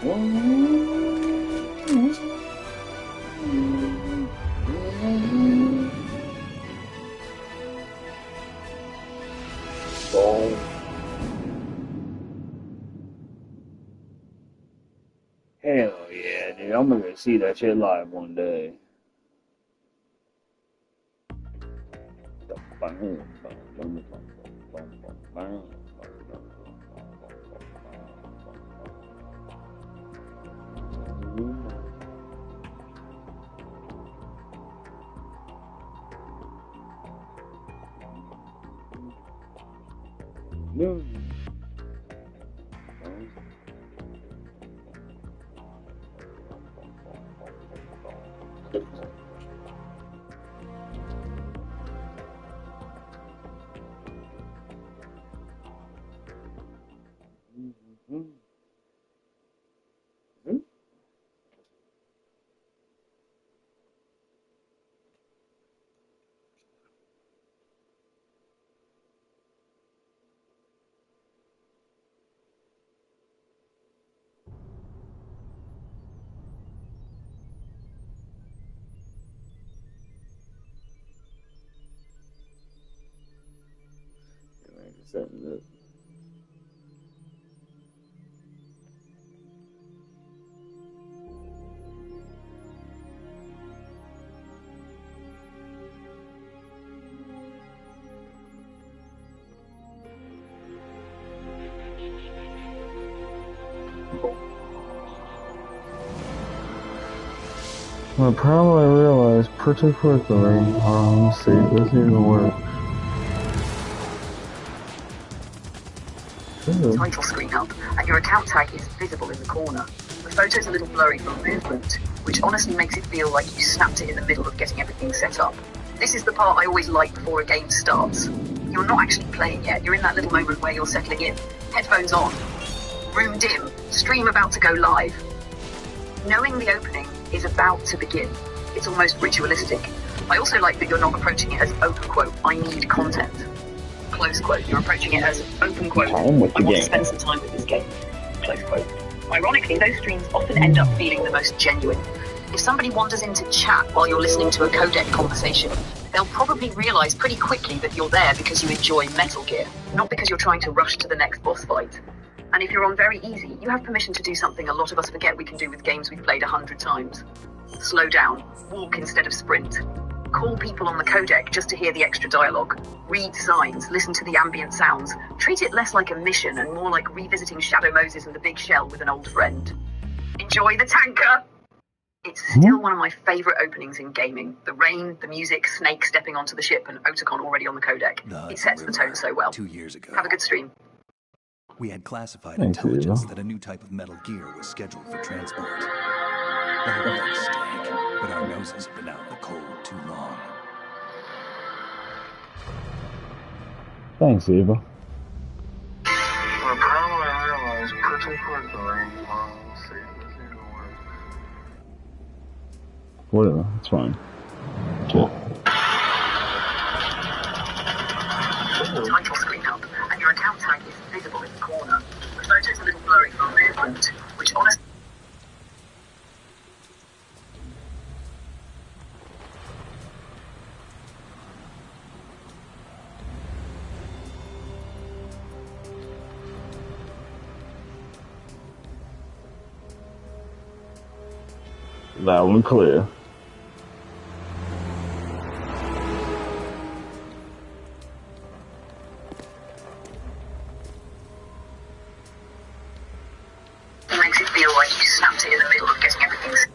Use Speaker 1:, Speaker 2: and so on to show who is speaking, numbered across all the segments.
Speaker 1: Hell yeah, dude. I'm gonna go see that shit live one day. Setting up.
Speaker 2: Well, probably realized pretty quickly, let's see if this even works.
Speaker 3: Title screen up, and your account tag is visible in the corner. The photo's a little blurry from movement, which honestly makes it feel like you snapped it in the middle of getting everything set up. This is the part I always like before a game starts. You're not actually playing yet, you're in that little moment where you're settling in. Headphones on. Room dim. Stream about to go live. Knowing the opening is about to begin. It's almost ritualistic. I also like that you're not approaching it as open quote, I need content. Close quote. You're approaching it as open quote, I want to spend some time with this game. Close quote. Ironically, those streams often end up feeling the most genuine. If somebody wanders into chat while you're listening to a codec conversation, they'll probably realize pretty quickly that you're there because you enjoy Metal Gear, not because you're trying to rush to the next boss fight. And if you're on very easy, you have permission to do something a lot of us forget we can do with games we've played 100 times. Slow down. Walk instead of sprint. Call people on the codec just to hear the extra dialogue. Read signs, listen to the ambient sounds. Treat it less like a mission and more like revisiting Shadow Moses and the Big Shell with an old friend. Enjoy the tanker! It's still one of my favourite openings in gaming. The rain, the music, Snake stepping onto the ship, and Otacon already on the codec. It sets the tone so well.
Speaker 4: 2 years ago.
Speaker 3: Have a good stream.
Speaker 4: We had classified intelligence that a new type of Metal Gear was scheduled for transport. The whole thing stank, but our noses have been out in the cold too long.
Speaker 2: Thanks, Eva.
Speaker 5: Well, probably I realized pretty quickly. Let's see if this even works.
Speaker 2: Whatever, it's fine. Cool.
Speaker 3: Title screen up, and your account tag is visible in the corner. The photo's a little blurry from movement, which honestly...
Speaker 2: Loud and clear.
Speaker 3: makes it feel like you snapped it in the middle of getting everything.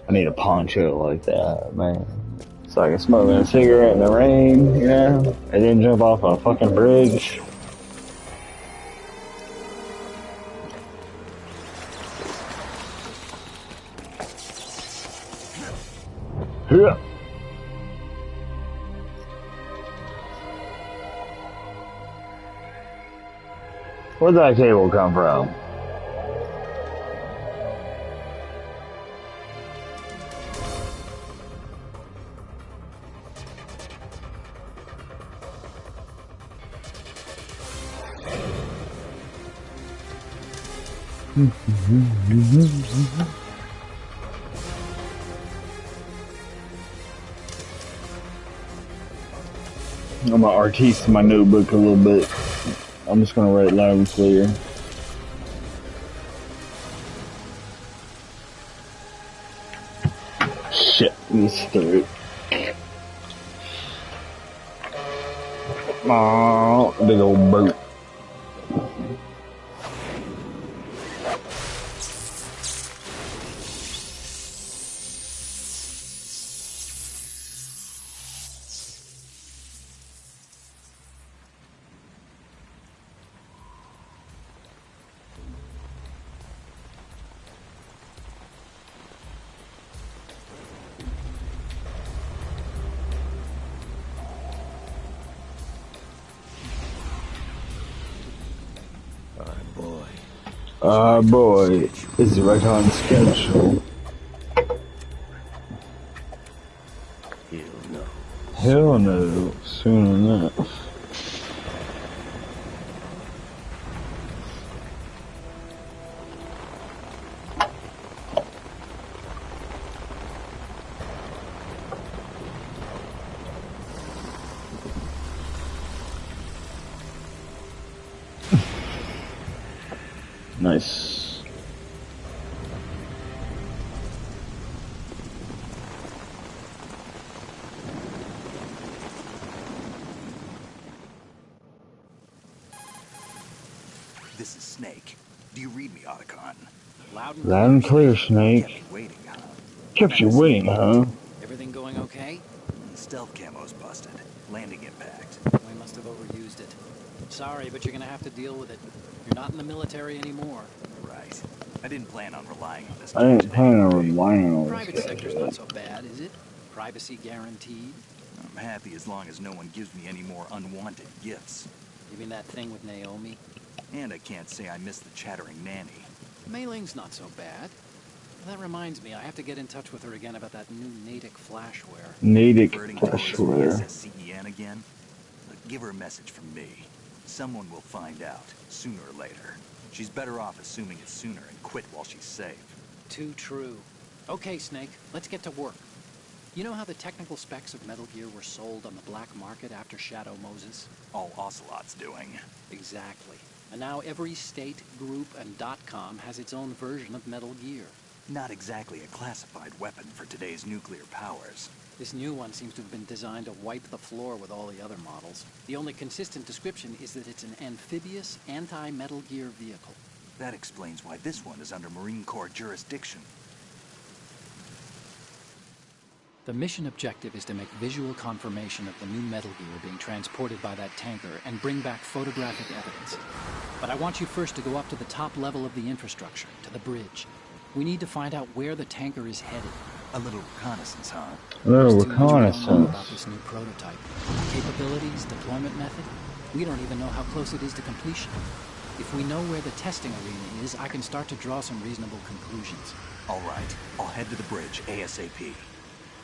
Speaker 2: I need a poncho like that, man. So I can smoke a cigarette in the rain, you know, and then jump off a fucking bridge. Yeah. Where'd that cable come from? I'm gonna artiste my notebook a little bit. I'm just gonna write loud and clear. Shit, let me start. Oh, big old boat. Boy, this is right on schedule. Hell no, soon enough. Nice.
Speaker 4: This is Snake. Do you read me, Otacon?
Speaker 6: Loud
Speaker 2: and clear,
Speaker 4: Kept
Speaker 2: Snake.
Speaker 4: me waiting, huh?
Speaker 2: Kept you waiting, huh?
Speaker 6: Everything going okay?
Speaker 4: Stealth camo's busted. Landing impact.
Speaker 6: We must have overused it. Sorry, but you're gonna have to deal with it. You're not in the military anymore.
Speaker 4: Right. I didn't plan on relying on this.
Speaker 2: I didn't plan on relying on
Speaker 6: Private
Speaker 2: this.
Speaker 6: sector's not so bad, is it? Privacy guaranteed.
Speaker 4: I'm happy as long as no one gives me any more unwanted gifts.
Speaker 6: You mean that thing with Naomi?
Speaker 4: And I can't say I miss the chattering nanny.
Speaker 6: Mei Ling's not so bad. That reminds me, I have to get in touch with her again about that new Natick flashware.
Speaker 2: Natick
Speaker 4: Converting towards
Speaker 2: flashware.
Speaker 4: SCEN again? But give her a message from me. Someone will find out, sooner or later. She's better off assuming it sooner and quit while she's safe.
Speaker 6: Too true. Okay, Snake, let's get to work. You know how the technical specs of Metal Gear were sold on the black market after Shadow Moses?
Speaker 4: All Ocelot's doing.
Speaker 6: Exactly. And now every state, group, and .com has its own version of Metal Gear.
Speaker 4: Not exactly a classified weapon for today's nuclear powers.
Speaker 6: This new one seems to have been designed to wipe the floor with all the other models. The only consistent description is that it's an amphibious, anti-Metal Gear vehicle.
Speaker 4: That explains why this one is under Marine Corps jurisdiction.
Speaker 6: The mission objective is to make visual confirmation of the new Metal Gear being transported by that tanker and bring back photographic evidence. But I want you first to go up to the top level of the infrastructure, to the bridge. We need to find out where the tanker is headed.
Speaker 4: A little reconnaissance, huh?
Speaker 2: A little
Speaker 6: There's too much we don't know
Speaker 2: reconnaissance.
Speaker 6: about this new prototype. Capabilities, deployment method. We don't even know how close it is to completion. If we know where the testing arena is, I can start to draw some reasonable conclusions.
Speaker 4: All right, I'll head to the bridge ASAP.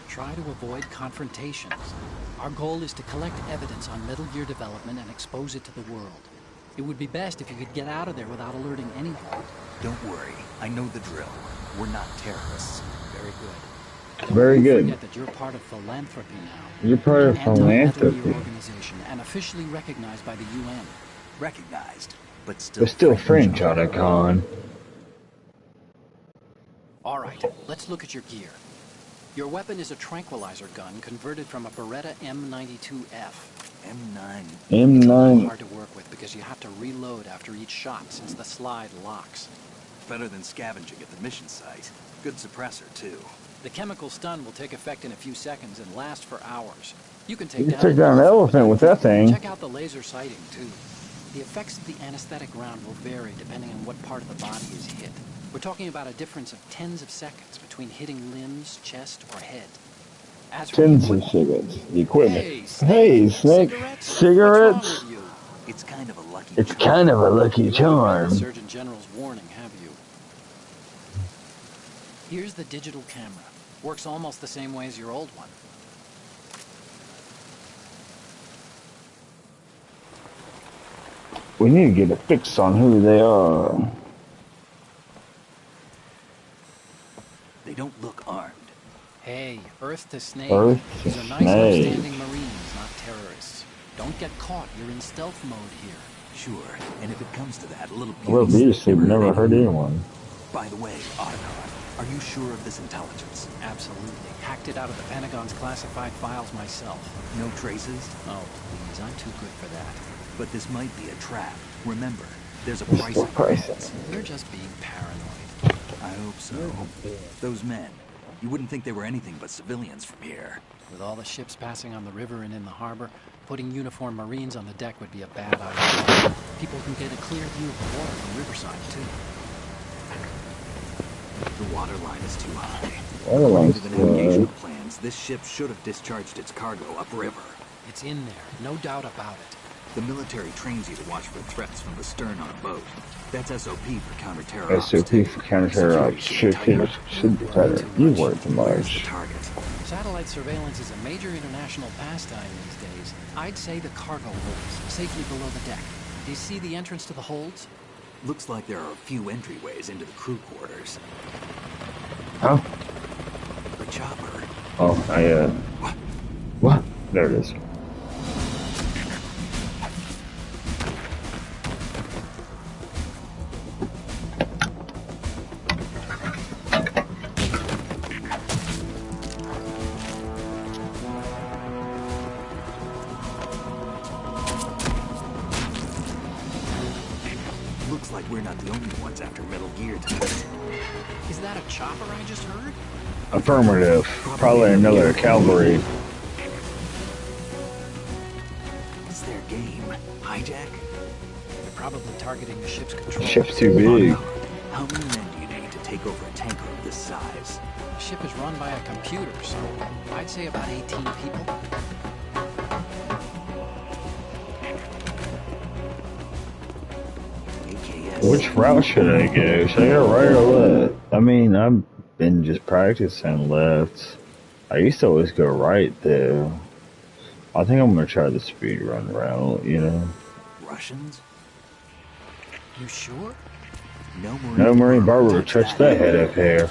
Speaker 6: Try to avoid confrontations. Our goal is to collect evidence on Metal Gear development and expose it to the world. It would be best if you could get out of there without alerting anyone.
Speaker 4: Don't worry, I know the drill. We're not terrorists.
Speaker 6: Very good.
Speaker 2: Very
Speaker 6: Don't
Speaker 2: good.
Speaker 6: forget that you're part of philanthropy now.
Speaker 2: You're part of
Speaker 6: An anti-Metal Gear
Speaker 2: philanthropy.
Speaker 6: organization and officially recognized by the UN.
Speaker 4: Recognized, but still...
Speaker 2: But still French, Otacon.
Speaker 6: All right, let's look at your gear. Your weapon is a tranquilizer gun converted from a Beretta M92F.
Speaker 4: M9.
Speaker 2: M9.
Speaker 6: Hard to work with because you have to reload after each shot since the slide locks.
Speaker 4: Better than scavenging at the mission site. Good suppressor, too.
Speaker 6: The chemical stun will take effect in a few seconds and last for hours. You can
Speaker 2: You can take down an elephant with that thing.
Speaker 6: Check out the laser sighting, too. The effects of the anesthetic round will vary depending on what part of the body is hit. We're talking about a difference of tens of seconds between hitting limbs, chest, or head. As for the
Speaker 2: Tins of
Speaker 6: equipment,
Speaker 2: cigarettes. The equipment.
Speaker 6: hey,
Speaker 2: Hey,
Speaker 6: Snake,
Speaker 2: Snake.
Speaker 6: cigarettes? What's wrong
Speaker 2: Cigarettes?
Speaker 6: with you?
Speaker 4: It's kind of a lucky
Speaker 2: It's
Speaker 4: charm.
Speaker 2: kind of a lucky
Speaker 6: You haven't read the
Speaker 2: charm.
Speaker 6: Surgeon General's warning, have you? Here's the digital camera. Works almost the same way as your old one.
Speaker 2: We need to get a fix on who they are.
Speaker 4: They don't look armed.
Speaker 6: Hey, Earth to Snake.
Speaker 2: Earth to
Speaker 6: These are nice,
Speaker 2: Snake.
Speaker 6: upstanding Marines, not terrorists. Don't get caught. You're in stealth mode here.
Speaker 4: Sure, and if it comes to that, a little
Speaker 2: Well,
Speaker 4: beauty
Speaker 2: Beer
Speaker 4: sleep
Speaker 2: Sleep never
Speaker 4: hurt
Speaker 2: hurt anyone.
Speaker 4: By the way, Otacon, are you sure of this intelligence?
Speaker 6: Absolutely. Hacked it out of the Pentagon's classified files myself.
Speaker 4: No traces?
Speaker 6: Oh, please, I'm too good for that.
Speaker 4: But this might be a trap. Remember, there's a
Speaker 2: What's
Speaker 4: price
Speaker 2: the
Speaker 4: on
Speaker 2: price?
Speaker 4: it.
Speaker 6: You're just being paranoid.
Speaker 4: I hope so. Those men, you wouldn't think they were anything but civilians from here.
Speaker 6: With all the ships passing on the river and in the harbor, putting uniformed Marines on the deck would be a bad idea. People can get a clear view of the water from Riverside, too.
Speaker 4: The water line is too high.
Speaker 2: Water
Speaker 4: According
Speaker 2: line's
Speaker 4: to the
Speaker 2: too high.
Speaker 4: navigational plans, this ship should have discharged its cargo upriver.
Speaker 6: It's in there, no doubt about it.
Speaker 4: The military trains you to watch for threats from the stern on a boat. That's SOP for counter-terror ops,
Speaker 2: SOP
Speaker 4: too.
Speaker 2: for counter-terror ops. Should be tighter. You work too
Speaker 4: Where's the
Speaker 2: much.
Speaker 4: target?
Speaker 6: Satellite surveillance is a major international pastime these days. I'd say the cargo holds, safely below the deck. Do you see the entrance to the holds?
Speaker 4: Looks like there are a few entryways into the crew quarters.
Speaker 2: Huh?
Speaker 4: The chopper.
Speaker 2: Oh,
Speaker 4: What?
Speaker 2: What? There it is.
Speaker 4: Looks like we're not the only ones after Metal Gear tonight.
Speaker 6: Is that a chopper I just heard?
Speaker 2: Affirmative. Probably another cavalry.
Speaker 4: What's their game? Hijack?
Speaker 6: They're probably targeting the ship's control.
Speaker 2: Ship's too big.
Speaker 4: How many men do you need to take over a tanker of this size?
Speaker 6: The ship is run by a computer, so I'd say about 18 people.
Speaker 4: AKS.
Speaker 2: Which route should I go? Should I go right or left? I mean, I've been just practicing left. I used to always go right, though. I think I'm gonna try the speed run route, you know?
Speaker 4: Russians?
Speaker 6: You sure?
Speaker 2: No Marine barber would touch that head up here.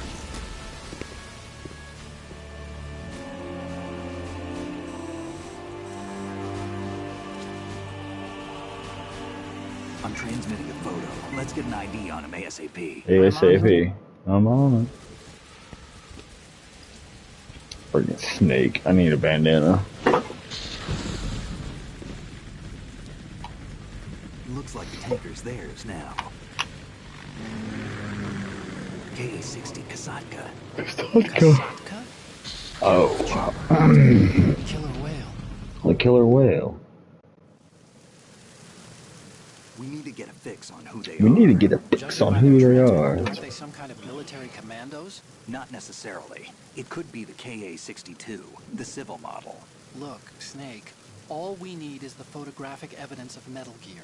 Speaker 4: I'm transmitting a photo. Let's get an ID on him ASAP.
Speaker 2: ASAP. I'm on it. Freaking snake. I need a bandana.
Speaker 4: Looks like the tanker's theirs now. KA-60 Kasatka.
Speaker 6: Kasatka?
Speaker 2: Oh.
Speaker 6: Killer whale.
Speaker 2: The killer whale.
Speaker 4: We need to get a fix on who they
Speaker 2: We
Speaker 4: are.
Speaker 2: need to get a fix
Speaker 6: Judging
Speaker 2: on
Speaker 6: by
Speaker 2: who
Speaker 6: their
Speaker 2: they
Speaker 6: transport,
Speaker 2: are.
Speaker 6: Aren't they some kind of military commandos?
Speaker 4: Not necessarily. It could be the KA-62, the civil model.
Speaker 6: Look, Snake, all we need is the photographic evidence of Metal Gear.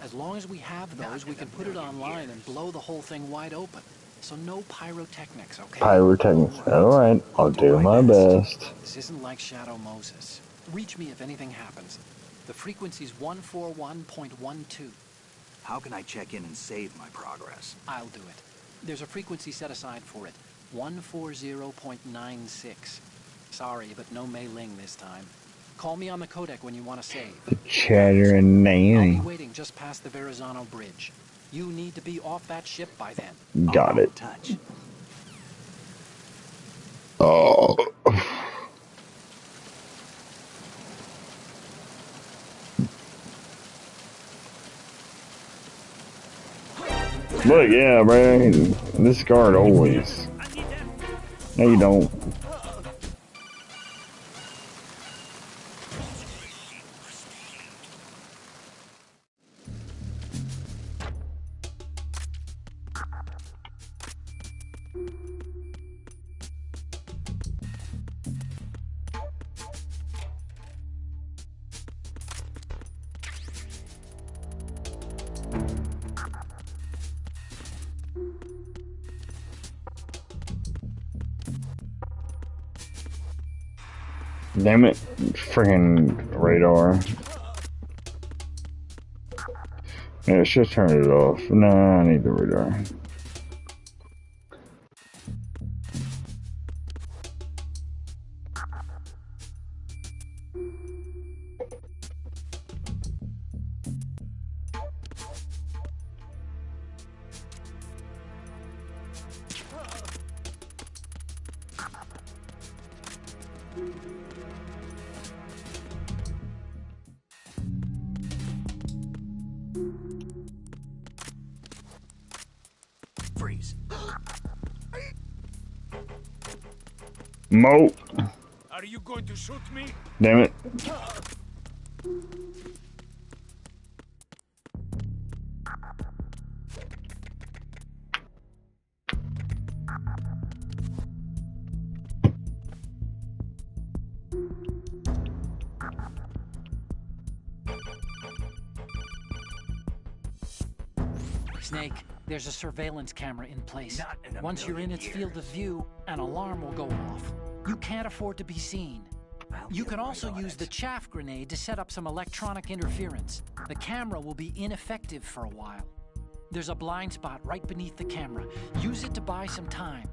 Speaker 6: As long as we have those, we can put it online and blow the whole thing wide open. So no pyrotechnics, okay?
Speaker 2: Pyrotechnics. Alright, I'll do my best.
Speaker 6: This isn't like Shadow Moses. Reach me if anything happens. The frequency's 141.12.
Speaker 4: How can I check in and save my progress?
Speaker 6: I'll do it. There's a frequency set aside for it. 140.96. Sorry, but no Mei Ling this time. Call me on the codec when you want to save.
Speaker 2: Chattering
Speaker 6: I'll
Speaker 2: nanny.
Speaker 6: be waiting just past the Verrazano Bridge. You need to be off that ship by then.
Speaker 2: Got it.
Speaker 4: Touch.
Speaker 2: Oh. Look, yeah, man. This guard always. No, you don't. Damn it. Freaking radar. Yeah, I should turn it off. No, I need the radar.
Speaker 4: Freeze.
Speaker 2: Mo!
Speaker 4: Are you going to shoot me?
Speaker 2: Damn it.
Speaker 6: Snake, there's a surveillance camera in place. Once you're in its field of view, an alarm will go off. You can't afford to be seen. You can also use the chaff grenade to set up some electronic interference. The camera will be ineffective for a while. There's a blind spot right beneath the camera. Use it to buy some time.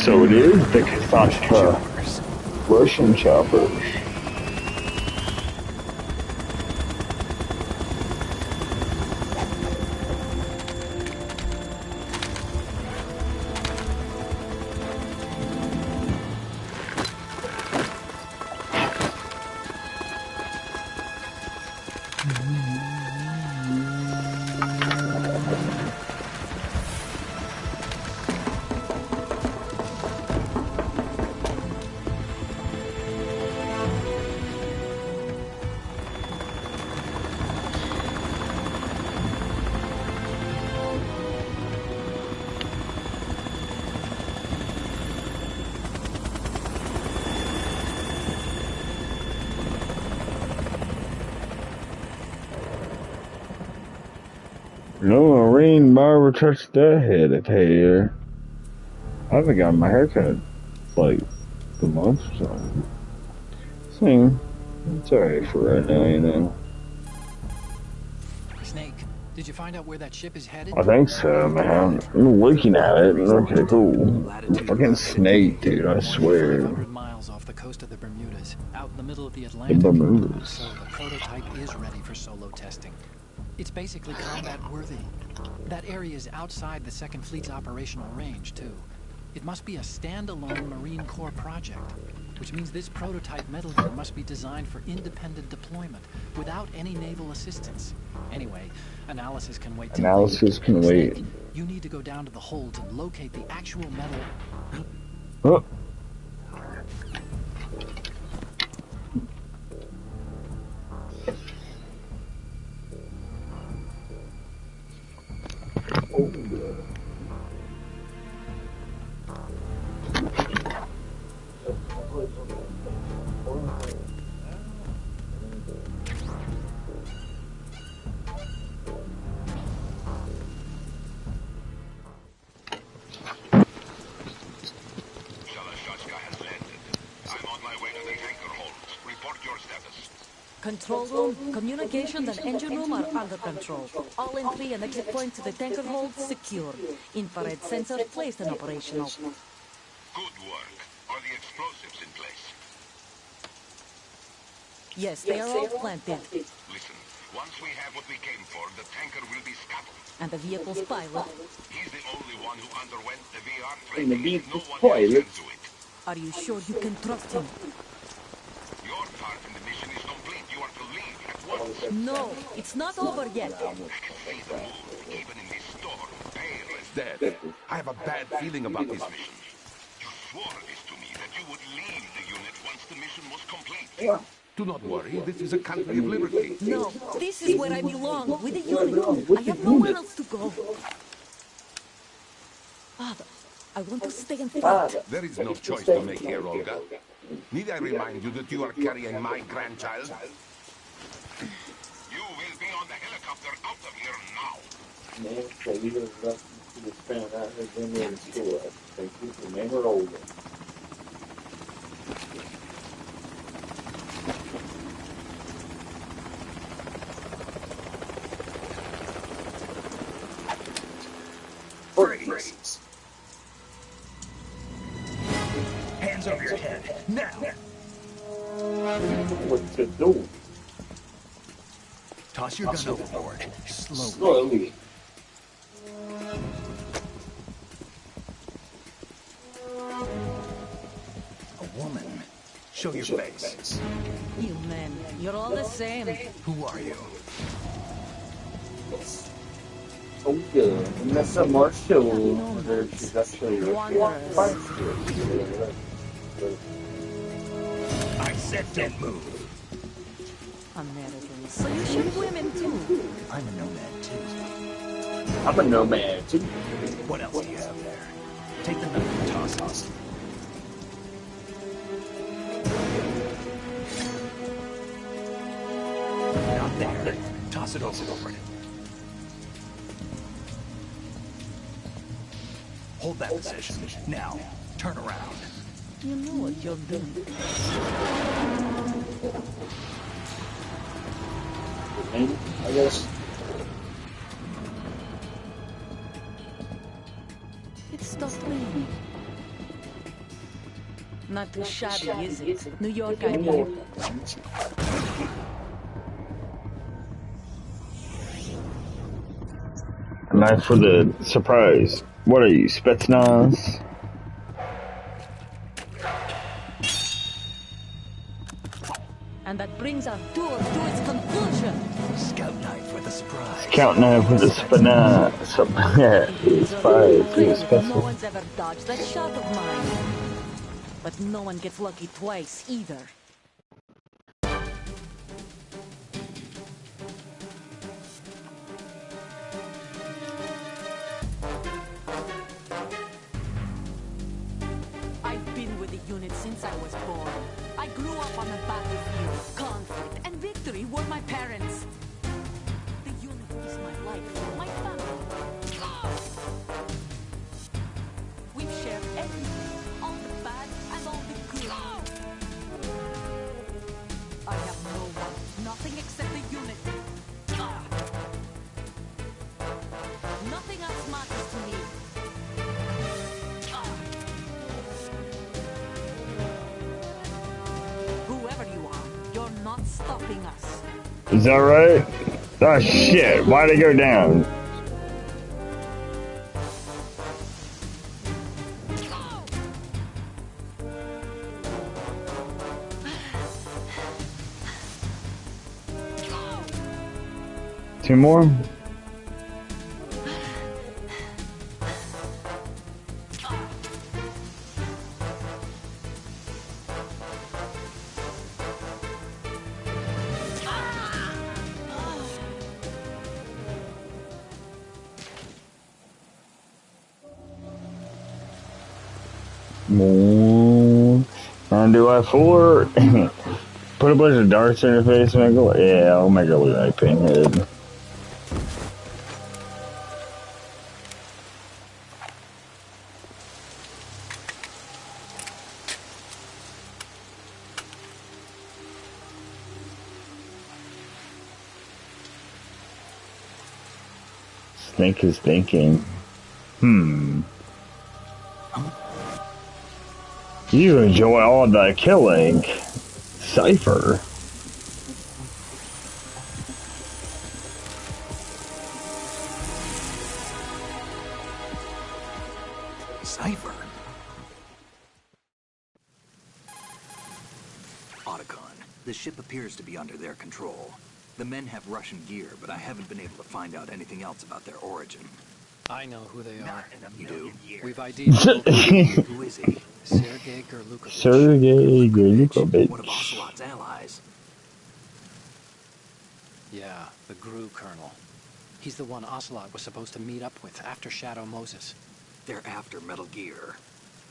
Speaker 2: So it is the Kasachka Russian choppers. No Marine barber touched that head of hair. I haven't gotten my haircut like a month or so. Thing, it's alright for right now, you know.
Speaker 6: Snake, did you find out where that ship is headed?
Speaker 2: I think so, man. I'm looking at it. Okay, cool. Fucking snake, dude, I swear.
Speaker 6: 500 miles off the coast of the Bermudas, out in the middle of the
Speaker 2: The
Speaker 6: Atlantic.
Speaker 2: Bermudas.
Speaker 6: So the prototype is ready for solo testing. It's basically combat worthy. That area is outside the Second Fleet's operational range, too. It must be a standalone Marine Corps project, which means this prototype metal gear must be designed for independent deployment, without any naval assistance. Anyway, analysis can wait till
Speaker 2: Analysis
Speaker 6: later.
Speaker 2: can wait.
Speaker 6: Snake, you need to go down to the holds and locate the actual metal.
Speaker 2: Oh.
Speaker 7: your status?
Speaker 8: Control room, communications, and engine room are under control. All entry and exit points to the tanker hold secured. Infrared sensors placed and operational.
Speaker 7: Good work. Are the explosives in place?
Speaker 8: Yes, they are all planted.
Speaker 7: Listen, once we have what we came for, the tanker will be scuttled.
Speaker 8: And the vehicle's pilot?
Speaker 7: He's the only one who underwent the VR
Speaker 1: In the
Speaker 7: training.
Speaker 1: deep
Speaker 7: No one else
Speaker 1: toilet.
Speaker 7: can do it.
Speaker 8: Are you sure you can trust him?
Speaker 7: Your part in the mission is complete. You are to leave at once.
Speaker 8: No, it's not over yet.
Speaker 7: I can see the moon, even in this storm, pale as death. I have a bad feeling about this mission. You swore this to me, that you would leave the unit once the mission was complete. Do not worry, this is a country of liberty.
Speaker 8: No, this is where I belong, with the unit. I have nowhere else to go. Father, I want to stay and fight.
Speaker 7: There is no choice to make here, Olga. Need I remind you that you are carrying my grandchild? You will be on the helicopter out of here now.
Speaker 1: Man, so you have left to the span out here been in the store. Thank you for never older.
Speaker 4: Freeze. Hands over your head. Now.
Speaker 1: What's it doing?
Speaker 4: Toss your gun overboard. Slowly.
Speaker 1: Slowly.
Speaker 4: A woman. Show your face.
Speaker 8: You men, you're all the same.
Speaker 4: Who are you?
Speaker 1: Oh good. And that's a Marshall. She's actually
Speaker 4: I said don't move.
Speaker 8: Americans, so you shoot women too.
Speaker 4: I'm a nomad too.
Speaker 1: I'm a nomad too.
Speaker 4: What else do you have there? Take the knife and toss it. Not there. Toss it overboard. Hold that position. Now, turn around.
Speaker 8: You know what you're doing.
Speaker 1: I guess.
Speaker 8: It stopped raining. Not too shabby, is it? New York, I mean.
Speaker 2: Knife for the surprise. What are you, Spetsnaz?
Speaker 8: And that brings our tour to its conclusion.
Speaker 4: Scout knife with a surprise.
Speaker 2: Scout knife with the Spetsnaz. Yeah, surprise.
Speaker 8: No one's ever dodged that shot of mine. But no one gets lucky twice, either. I've been with the unit since I was born. I grew up on the battlefield. Conflict and victory were my parents. The unit is my life, my family. We've shared everything, all the bad and all the good. I have no one, nothing except the unit. Nothing else matters to me. Whoever you are, you're not stopping us.
Speaker 2: Is that right? Oh shit, why'd it go down? Two more? And do I four? Put a bunch of darts in her face and make her, yeah, I'll make her look like Pinhead. Snake is thinking. You enjoy all the killing. Cypher.
Speaker 4: Cypher? Otacon, the ship appears to be under their control. The men have Russian gear, but I haven't been able to find out anything else about their origin.
Speaker 6: I know who they are.
Speaker 4: You do?
Speaker 6: We've ID'd both.
Speaker 4: Who is he?
Speaker 6: Sergei Gerlukovich.
Speaker 2: Sergei
Speaker 4: One of
Speaker 2: Gerlukovich.
Speaker 4: Ocelot's allies.
Speaker 6: Yeah, the GRU colonel. He's the one Ocelot was supposed to meet up with after Shadow Moses.
Speaker 4: They're after Metal Gear.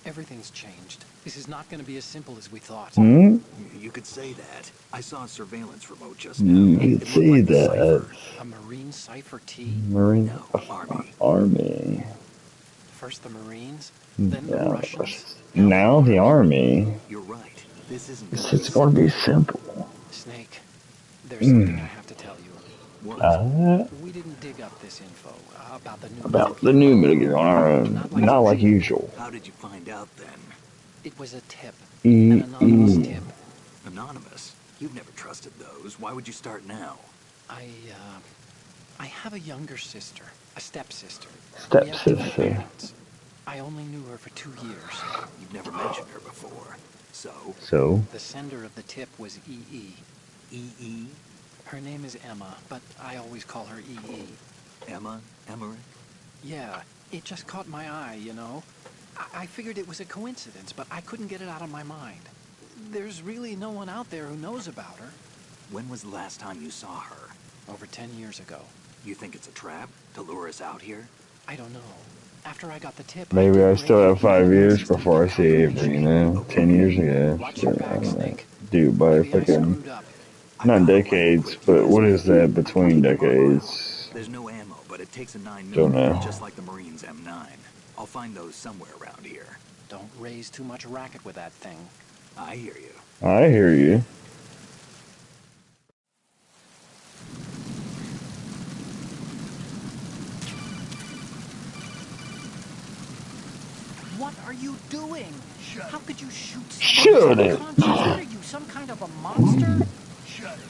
Speaker 6: Everything's changed. This is not going to be as simple as we thought.
Speaker 2: Hmm?
Speaker 4: You could say that. I saw a surveillance remote just now.
Speaker 2: You
Speaker 4: It
Speaker 2: could
Speaker 4: looked
Speaker 2: see
Speaker 4: like the
Speaker 2: that.
Speaker 4: Cypher.
Speaker 6: A Marine Cipher T?
Speaker 2: Marine
Speaker 4: No, Army.
Speaker 2: Army.
Speaker 6: First the Marines, then the
Speaker 2: Yeah.
Speaker 6: Russians.
Speaker 2: Now the Army.
Speaker 4: You're right. This isn't
Speaker 2: It's going to be simple.
Speaker 6: Snake, there's something I have to tell you.
Speaker 4: What?
Speaker 6: We didn't dig up this info about the new
Speaker 2: About the new Metal Gear on our own. Not like usual.
Speaker 4: How did you find out then?
Speaker 6: It was a tip.
Speaker 2: E
Speaker 6: An anonymous
Speaker 2: E.
Speaker 6: tip.
Speaker 4: Anonymous? You've never trusted those. Why would you start now?
Speaker 6: I have a younger sister, a stepsister.
Speaker 2: Stepsister.
Speaker 6: I only knew her for 2 years.
Speaker 4: You've never mentioned her before. So?
Speaker 2: So?
Speaker 6: The sender of the tip was EE.
Speaker 4: EE?
Speaker 6: Her name is Emma, but I always call her EE.
Speaker 4: Emma? Emmerich?
Speaker 6: Yeah, it just caught my eye, you know? I figured it was a coincidence, but I couldn't get it out of my mind. There's really no one out there who knows about her.
Speaker 4: When was the last time you saw her?
Speaker 6: Over 10 years ago.
Speaker 4: You think it's a trap? To lure us out here?
Speaker 6: I don't know. After I got the tip...
Speaker 2: Maybe I still have 5 years before I see Avery, you know? 10 years ago.
Speaker 6: Watch your back, Snake.
Speaker 2: Dude, by
Speaker 6: Maybe I
Speaker 2: fucking...
Speaker 6: screwed up.
Speaker 2: Not decades, but what is that between decades?
Speaker 4: There's no ammo, but it takes a 9mm,
Speaker 2: Don't know.
Speaker 4: just like the Marines' M9. I'll find those somewhere around here.
Speaker 6: Don't raise too much racket with that thing.
Speaker 4: I hear you.
Speaker 2: I hear you.
Speaker 6: What are you doing? How could you shoot
Speaker 2: Shoot it!
Speaker 6: What are you, some kind of a monster?
Speaker 7: Shut it.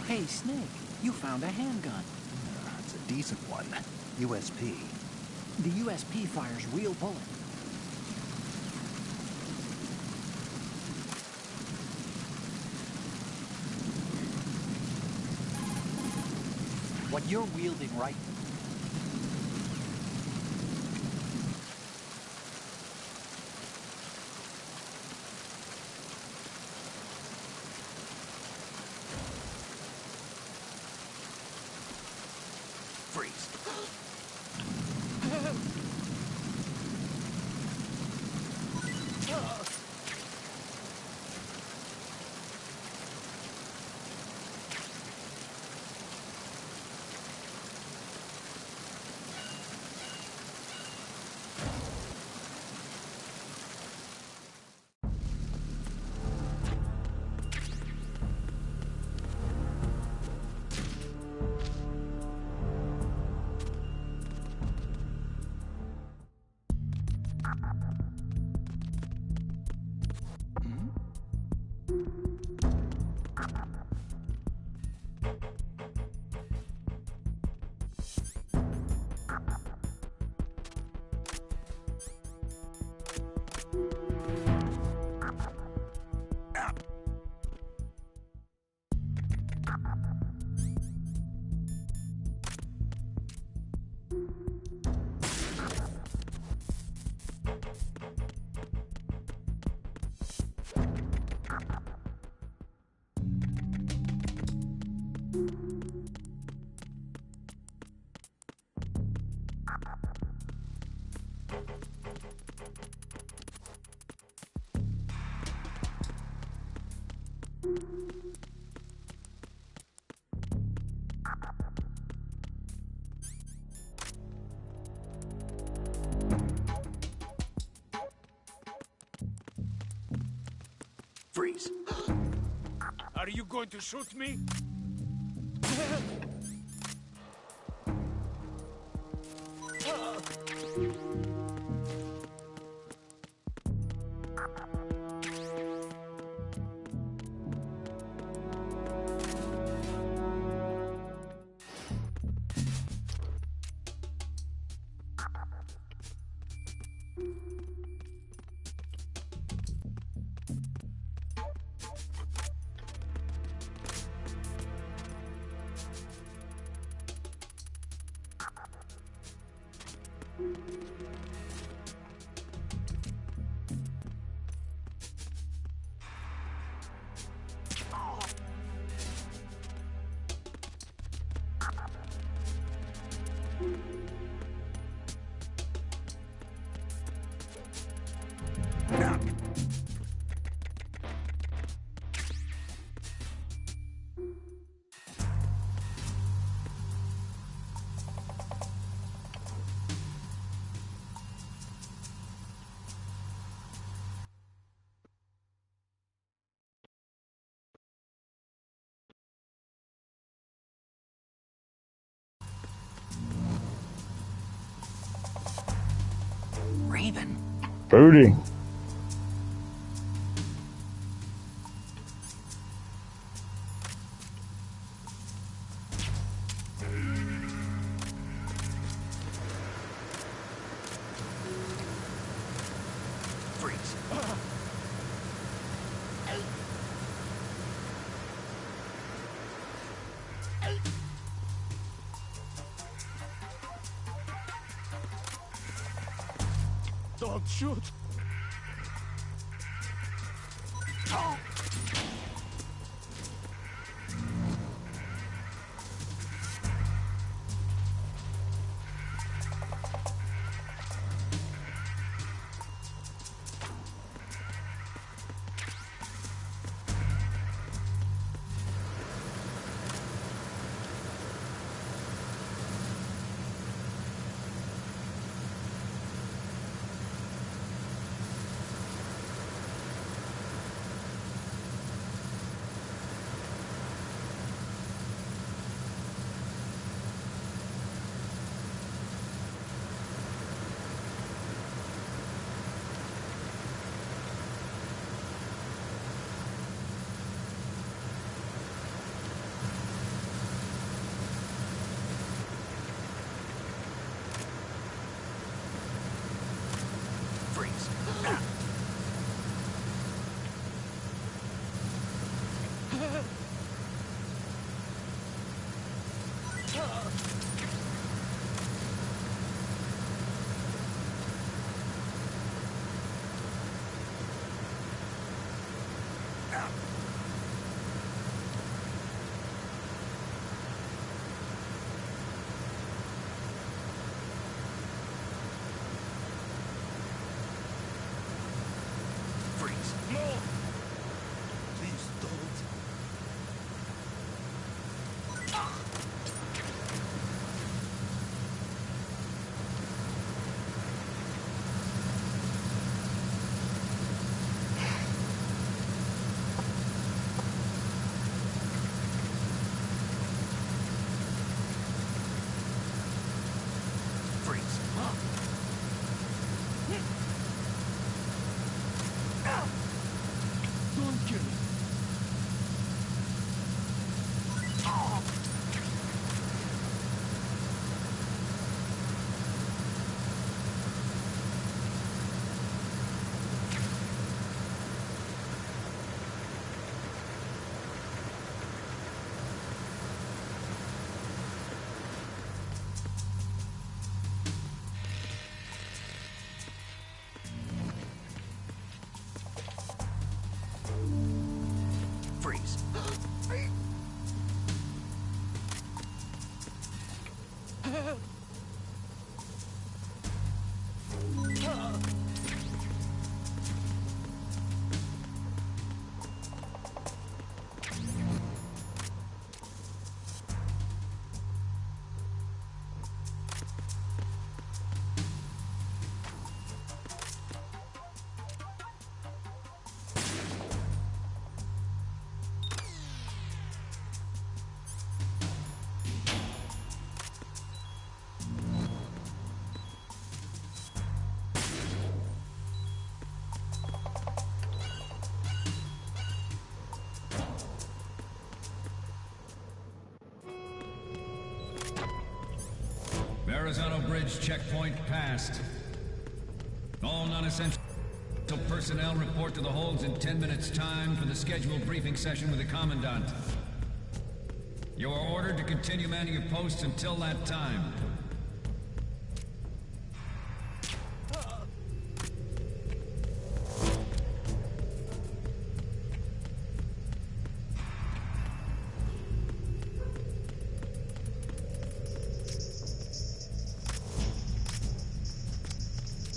Speaker 6: Hey, Snake, you found a handgun.
Speaker 4: It's a decent one. USP.
Speaker 6: The USP fires real bullet. What you're wielding right...
Speaker 4: Freeze. Freeze.
Speaker 9: Are you going to shoot me?
Speaker 6: Raven.
Speaker 2: Booty.
Speaker 4: Freeze.
Speaker 9: Don't shoot!
Speaker 10: horizontal bridge checkpoint passed. All non-essential personnel report to the holds in 10 minutes' time for the scheduled briefing session with the Commandant. You are ordered to continue manning your posts until that time.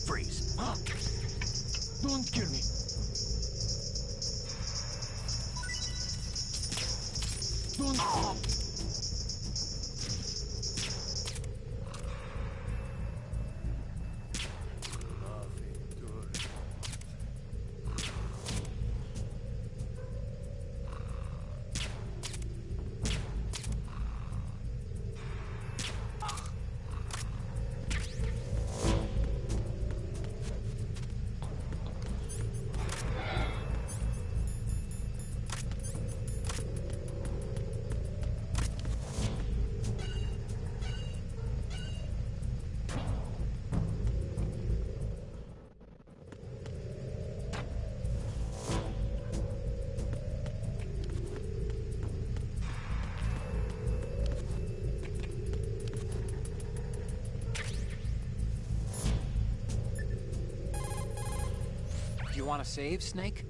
Speaker 9: Freeze. Don't kill me. Don't.
Speaker 6: You want to save, Snake?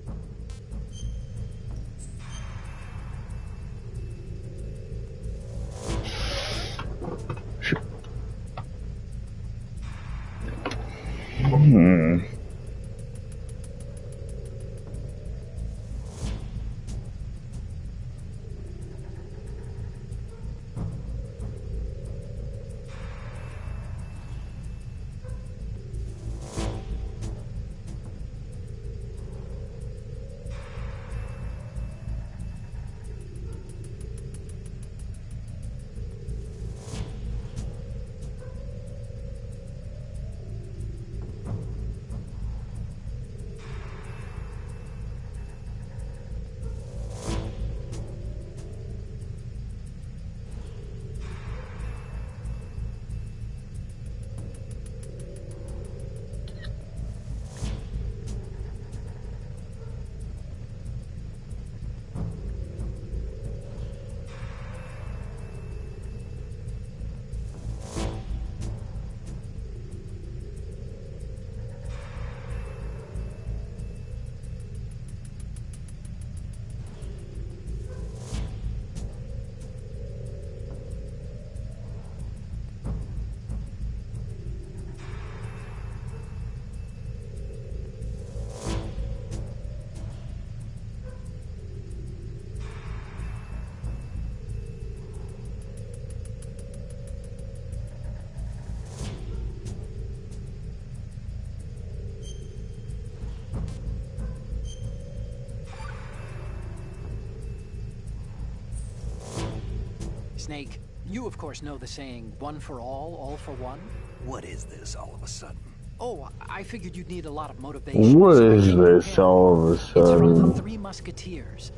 Speaker 6: Snake, you of course know the saying, one for all for one?
Speaker 4: What is this all of a sudden?
Speaker 6: Oh, I figured you'd need a lot of motivation.
Speaker 2: What
Speaker 6: so I
Speaker 2: is
Speaker 6: came
Speaker 2: this
Speaker 6: prepared.
Speaker 2: all of a
Speaker 6: It's from the
Speaker 2: sudden?
Speaker 6: Three Musketeers.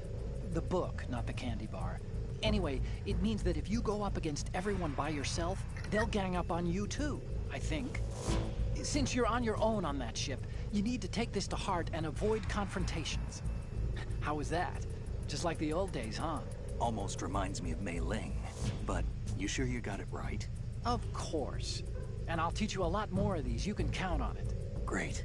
Speaker 6: The book, not the candy bar. Anyway, it means that if you go up against everyone by yourself, they'll gang up on you too, I think. Since you're on your own on that ship, you need to take this to heart and avoid confrontations. How was that? Just like the old days, huh?
Speaker 4: Almost reminds me of Mei Ling. But you sure you got it right?
Speaker 6: Of course. And I'll teach you a lot more of these. You can count on it.
Speaker 4: Great.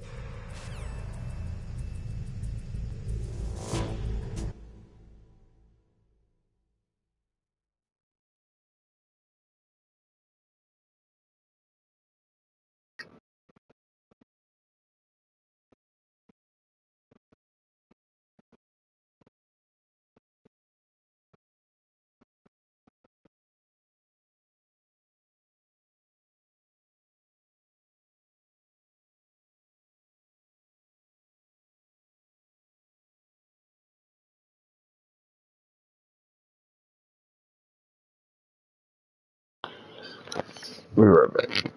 Speaker 2: Be right back.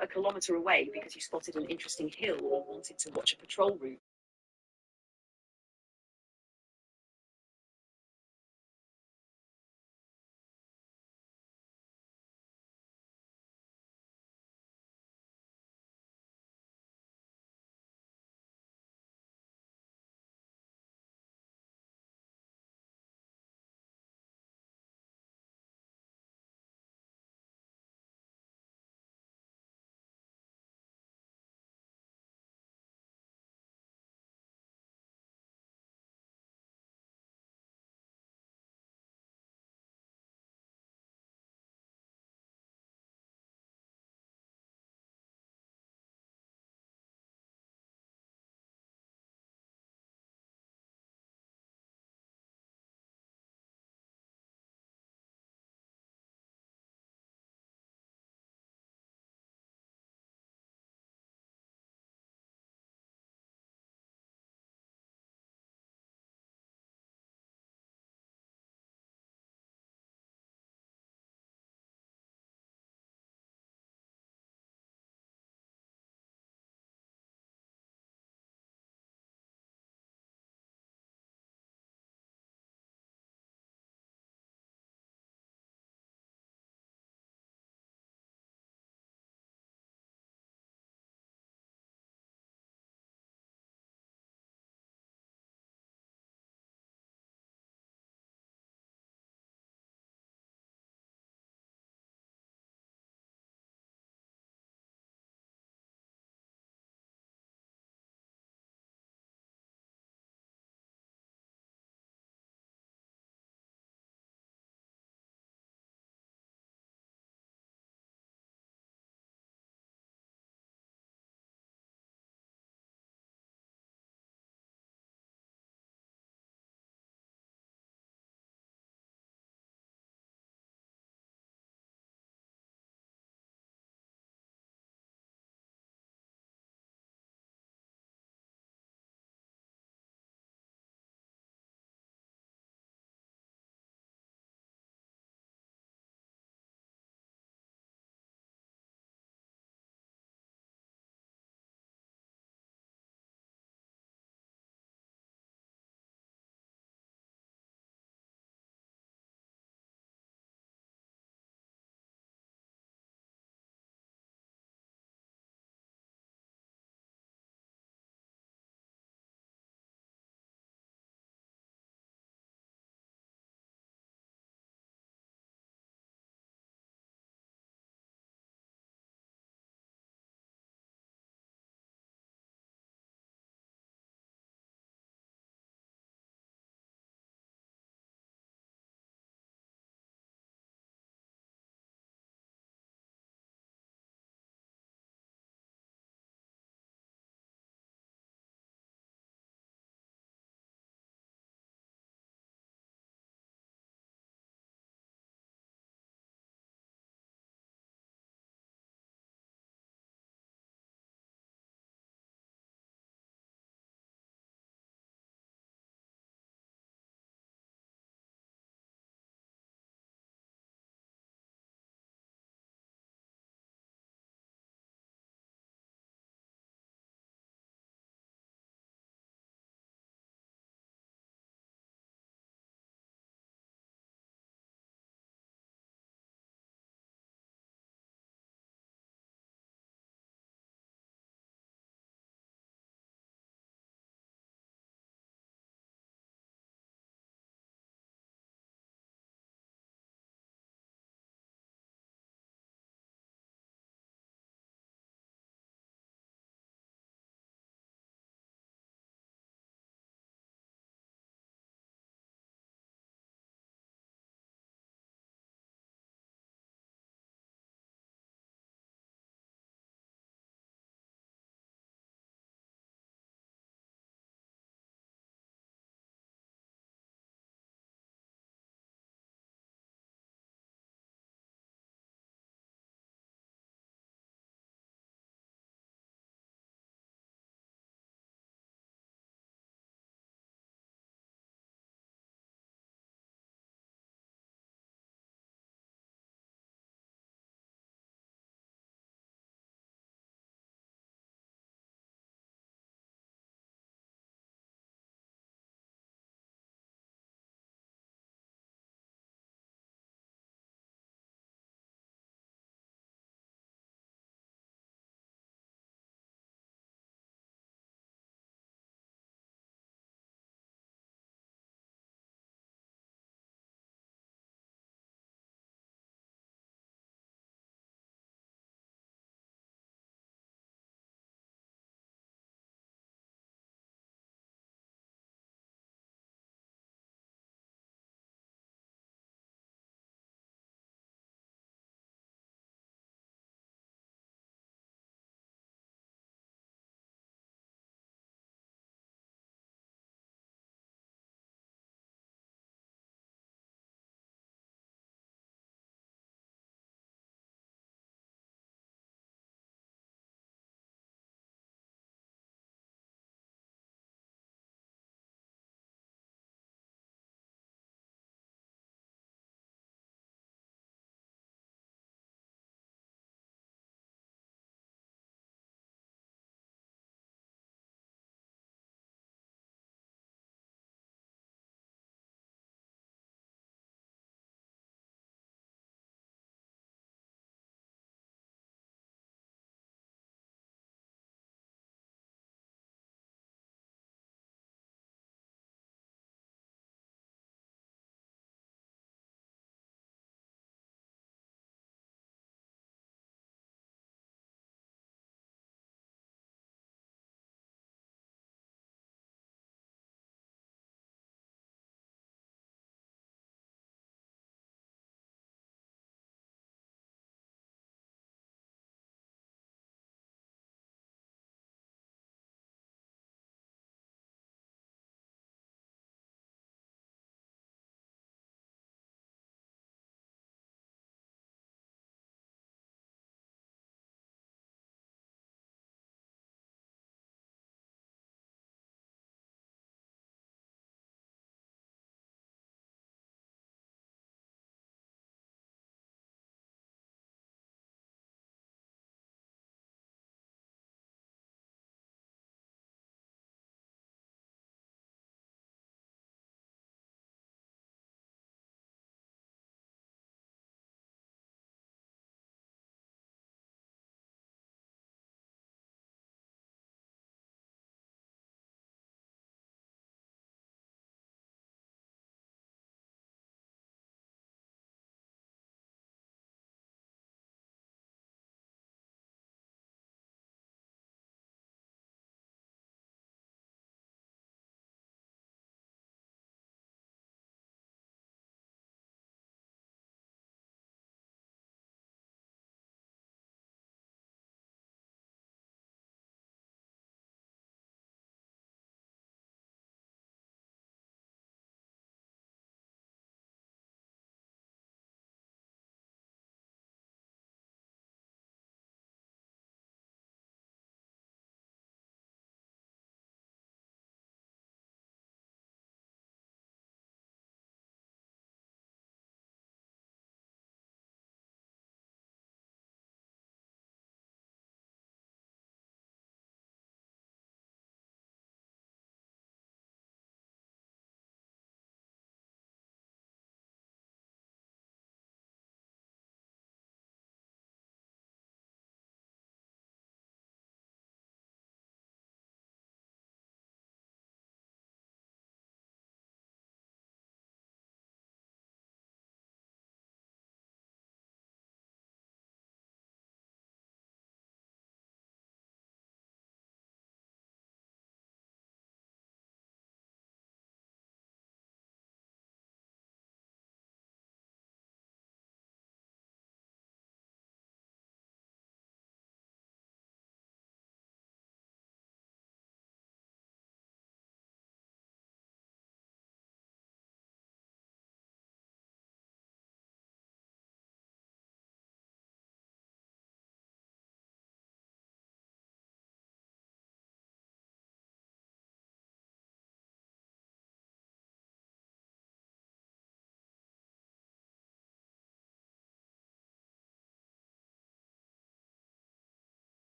Speaker 3: a kilometre away because you spotted an interesting hill or wanted to watch a patrol route.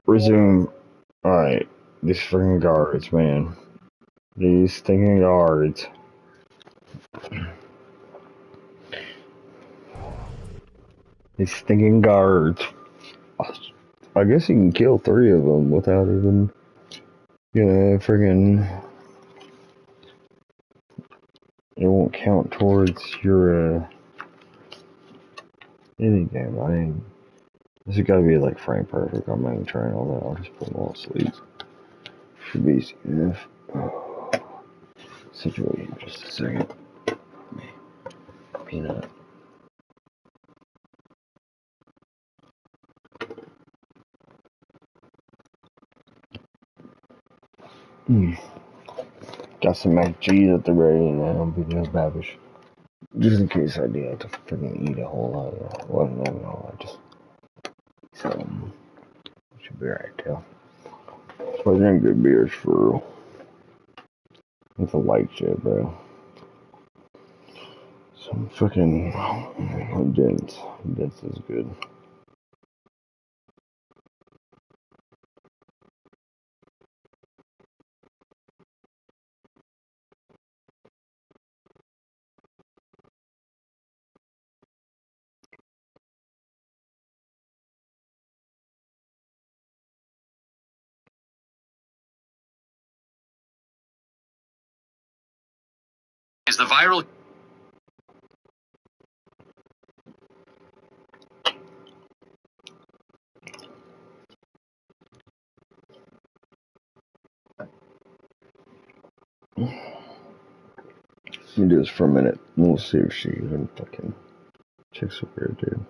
Speaker 2: Resume. Alright. These freaking guards, man. These stinking guards. These stinking guards. I guess you can kill 3 of them without even, friggin'. It won't count towards your, any game. I mean, this has gotta be like frame perfect. I'm not even trying all that. I'll just put them all to sleep. Should be easy enough. Situation, just a second. Peanut. Got some mac and cheese at the ready now. I'm being just babish. Just in case I do have to freaking eat a whole lot. Well, not even a whole lot. Just some. Should be right too. But they're good beers for real. With a light shit, bro. Some freaking dense. Dense is good.
Speaker 11: Is the viral...
Speaker 2: Let me do this for a minute. And we'll see if she even fucking checks over here, dude.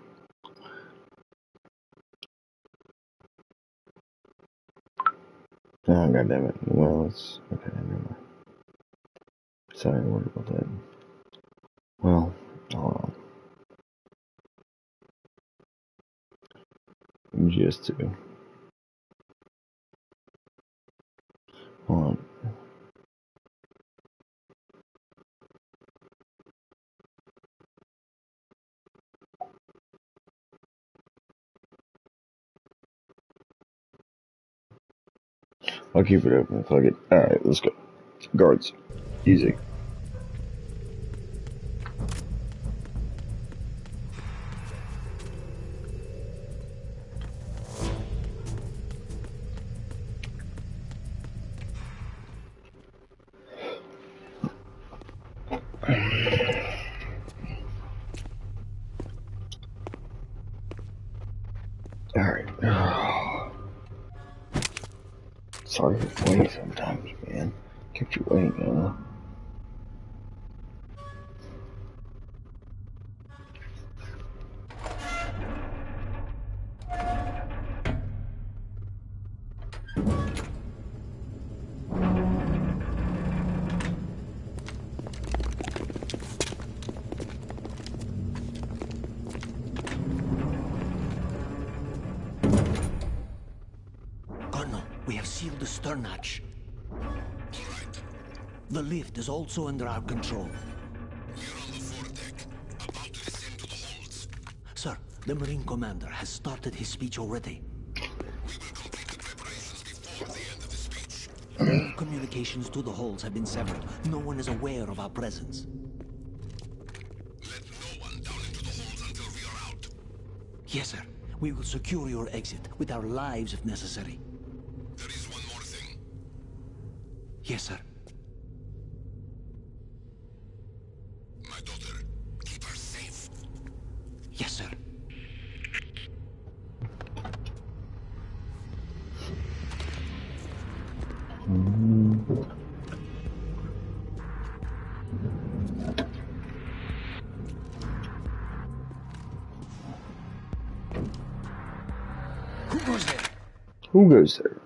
Speaker 2: Oh, goddammit. Well, it's... Okay, never mind. Sorry, worried about that. Well, hold on. MGS2. Hold on. I'll keep it open. Fuck it. Alright, let's go. Guards. Easy. Alright. Sorry for waiting sometimes, man. Kept you waiting, huh?
Speaker 9: We have sealed the stern hatch. The lift is also under our control.
Speaker 7: We're on the foredeck, about to descend to the holds.
Speaker 9: Sir, the Marine Commander has started his speech already.
Speaker 7: We will complete the preparations before the end of the speech.
Speaker 9: All communications to the holds have been severed. No one is aware of our presence.
Speaker 7: Let no one down into the holds until we are out.
Speaker 9: Yes, sir. We will secure your exit with our lives if necessary.
Speaker 7: There is one more thing.
Speaker 9: Yes, sir.
Speaker 7: My daughter, keep her safe.
Speaker 9: Yes, sir.
Speaker 7: Who goes there?
Speaker 2: Who goes there?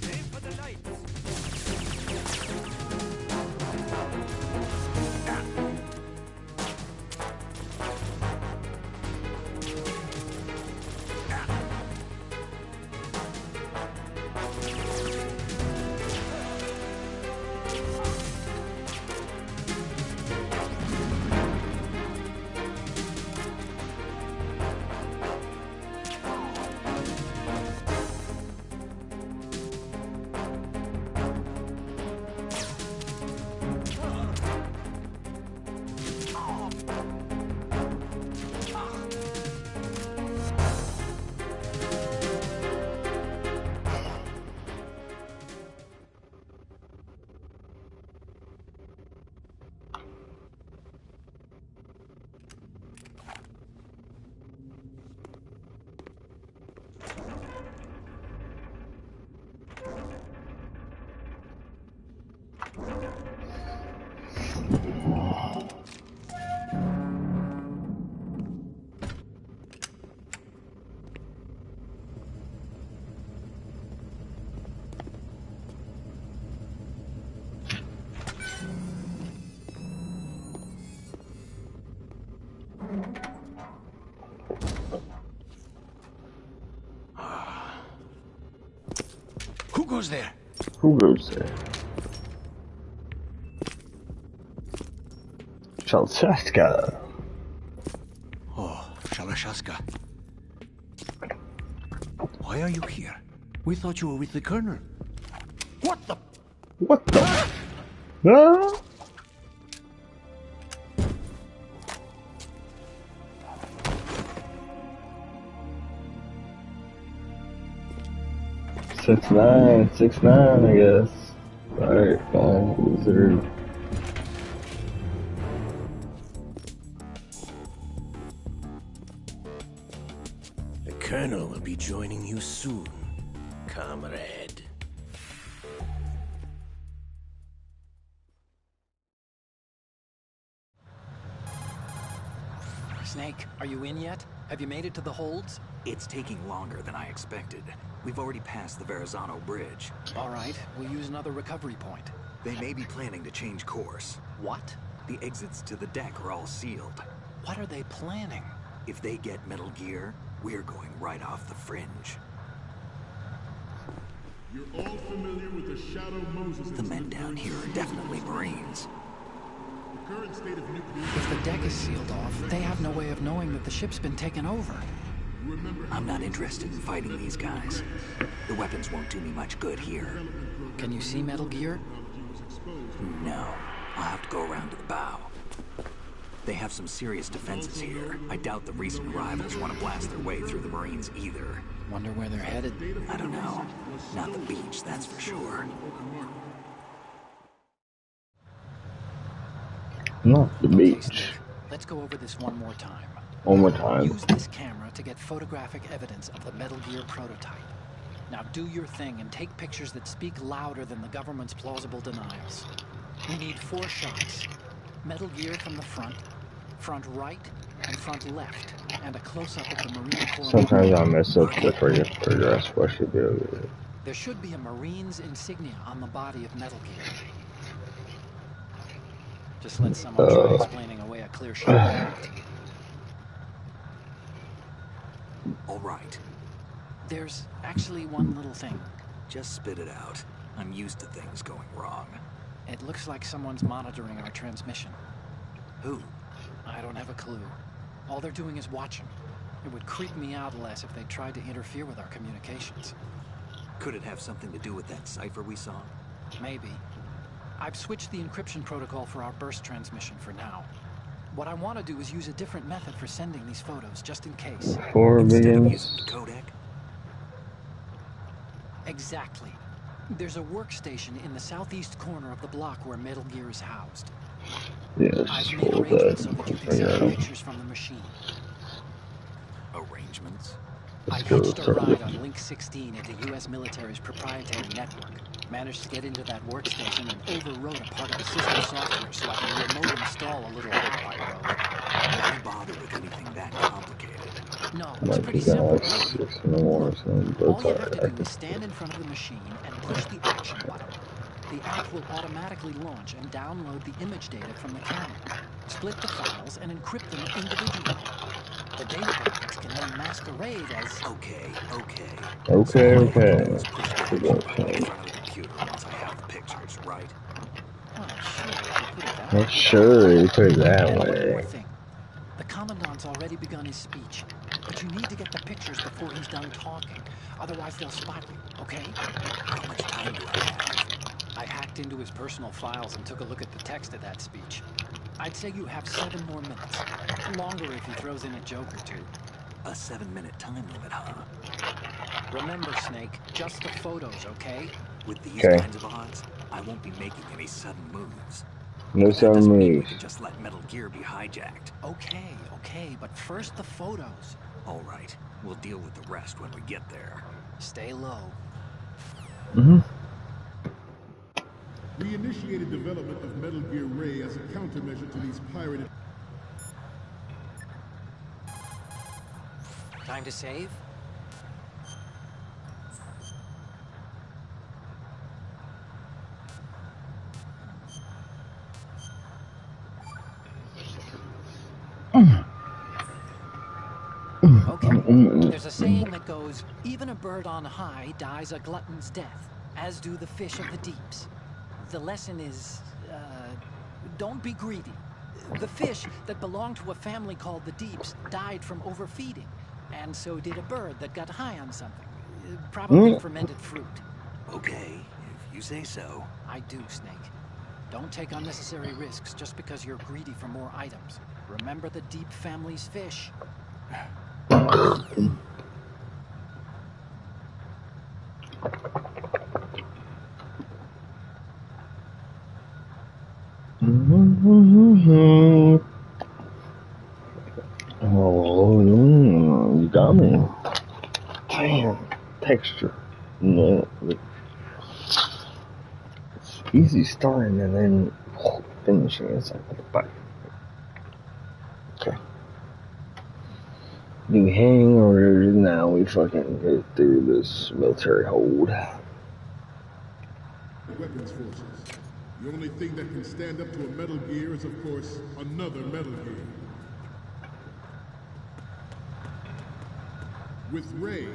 Speaker 9: Aim for goes there?
Speaker 2: Who goes there? Chalchaska.
Speaker 9: Oh, Shalashaska. Why are you here? We thought you were with the Colonel. What the?
Speaker 2: What the? No. Six nine, I guess. Alright, fine, loser.
Speaker 9: The Colonel will be joining you soon, comrade.
Speaker 6: Snake, are you in yet? Have you made it to the holds?
Speaker 11: It's taking longer than I expected. We've already passed the Verrazano Bridge.
Speaker 6: All right, we'll use another recovery point.
Speaker 11: They may be planning to change course.
Speaker 6: What?
Speaker 11: The exits to the deck are all sealed.
Speaker 6: What are they planning?
Speaker 11: If they get Metal Gear, we're going right off the fringe.
Speaker 12: You're all familiar with the Shadow Moses.
Speaker 11: The men down here are definitely Marines.
Speaker 12: The current state of nuclear...
Speaker 6: If the deck is sealed off, they have no way of knowing that the ship's been taken over.
Speaker 11: I'm not interested in fighting these guys. The weapons won't do me much good here.
Speaker 6: Can you see Metal Gear?
Speaker 11: No. I'll have to go around to the bow. They have some serious defenses here. I doubt the recent arrivals want to blast their way through the Marines either.
Speaker 6: Wonder where they're headed?
Speaker 11: I don't know. Not the beach, that's for sure.
Speaker 2: Not the beach.
Speaker 6: Snake, let's go over this one more time.
Speaker 2: One more time.
Speaker 6: Use this camera to get photographic evidence of the Metal Gear prototype. Now do your thing and take pictures that speak louder than the government's plausible denials. We need 4 shots. Metal Gear from the front right, and front left, and a close-up of the Marine Corps.
Speaker 2: Sometimes I mess up the photograph, so I should be able to.
Speaker 6: There should be a Marine's insignia on the body of Metal Gear. Just let someone try explaining away a clear shot.
Speaker 11: All right.
Speaker 6: There's actually one little thing.
Speaker 11: Just spit it out. I'm used to things going wrong.
Speaker 6: It looks like someone's monitoring our transmission.
Speaker 11: Who?
Speaker 6: I don't have a clue. All they're doing is watching. It would creep me out less if they tried to interfere with our communications.
Speaker 11: Could it have something to do with that cipher we saw?
Speaker 6: Maybe. I've switched the encryption protocol for our burst transmission for now. What I want to do is use a different method for sending these photos, just in case.
Speaker 11: Instead of using the codec?
Speaker 6: Exactly. There's a workstation in the southeast corner of the block where Metal Gear is housed.
Speaker 2: Yes,
Speaker 6: I've made arrangements so that you can send pictures from the machine.
Speaker 11: Arrangements?
Speaker 6: I hitched a ride on Link 16 into U.S. military's proprietary network. Managed to get into that workstation and overwrote a part of the system software so I can remote install a little pyro.
Speaker 11: Why bother with anything that complicated?
Speaker 6: No, it's pretty simple. All you have to do is
Speaker 2: I
Speaker 6: stand in front of the machine and push the action button. The app will automatically launch and download the image data from the camera, split the files, and encrypt them individually. The data packets can then masquerade as...
Speaker 11: Okay.
Speaker 2: Okay.
Speaker 11: In front of the computer once I have the pictures, right?
Speaker 6: Well, sure, you put it that way.
Speaker 2: Sure, you put it that
Speaker 6: And one more
Speaker 2: way.
Speaker 6: thing. The Commandant's already begun his speech, but you need to get the pictures before he's done talking. Otherwise, they'll spot you, okay?
Speaker 11: How much time do I have?
Speaker 6: I hacked into his personal files and took a look at the text of that speech. I'd say you have 7 more minutes. Longer if he throws in a joke or two.
Speaker 11: A 7-minute time limit, huh?
Speaker 6: Remember, Snake, just the photos, okay?
Speaker 11: With these kinds of odds, I won't be making any sudden moves.
Speaker 2: No
Speaker 11: That
Speaker 2: sudden
Speaker 11: doesn't mean we
Speaker 2: moves.
Speaker 11: can just let Metal Gear be hijacked.
Speaker 6: Okay, but first the photos.
Speaker 11: All right, we'll deal with the rest when we get there.
Speaker 6: Stay low.
Speaker 12: We initiated development of Metal Gear Ray as a countermeasure to these pirated...
Speaker 6: Time to save? Okay, there's a saying that goes, even a bird on high dies a glutton's death. as do the fish of the deeps. The lesson is, don't be greedy. The fish that belonged to a family called the Deeps died from overfeeding, and so did a bird that got high on something. Probably fermented fruit.
Speaker 11: Okay, if you say so.
Speaker 6: I do, Snake. Don't take unnecessary risks just because you're greedy for more items. Remember the Deep family's fish.
Speaker 2: Oh, you got me. Damn, texture. No, it's easy starting and then finishing. It's like, bye. Okay. Do we hang or now we fucking get through this military hold?
Speaker 12: Weapons forces. The only thing that can stand up to a Metal Gear is, of course, another Metal Gear. With Ray,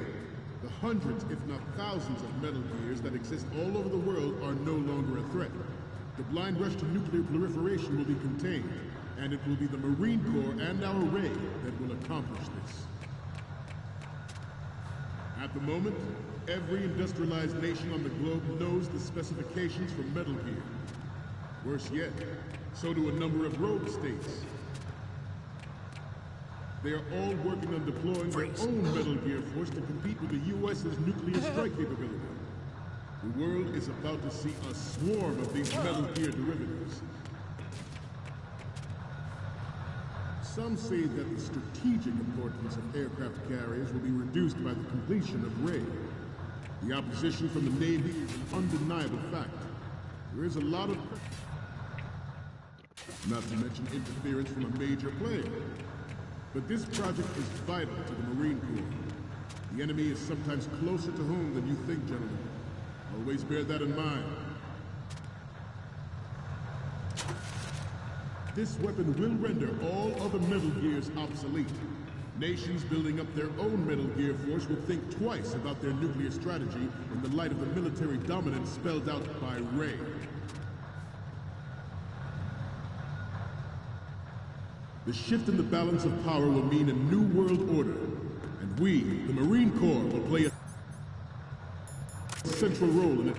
Speaker 12: the hundreds, if not thousands, of Metal Gears that exist all over the world are no longer a threat. The blind rush to nuclear proliferation will be contained, and it will be the Marine Corps and our Ray that will accomplish this. At the moment, every industrialized nation on the globe knows the specifications for Metal Gear. Worse yet, so do a number of rogue states. They are all working on deploying their own Metal Gear force to compete with the U.S.'s nuclear strike capability. The world is about to see a swarm of these Metal Gear derivatives. Some say that the strategic importance of aircraft carriers will be reduced by the completion of Ray. The opposition from the Navy is an undeniable fact. There is a lot of... not to mention interference from a major player. But this project is vital to the Marine Corps. The enemy is sometimes closer to home than you think, gentlemen. Always bear that in mind. This weapon will render all other Metal Gears obsolete. Nations building up their own Metal Gear force will think twice about their nuclear strategy in the light of the military dominance spelled out by Ray. The shift in the balance of power will mean a new world order, and we, the Marine Corps, will play a central role in it.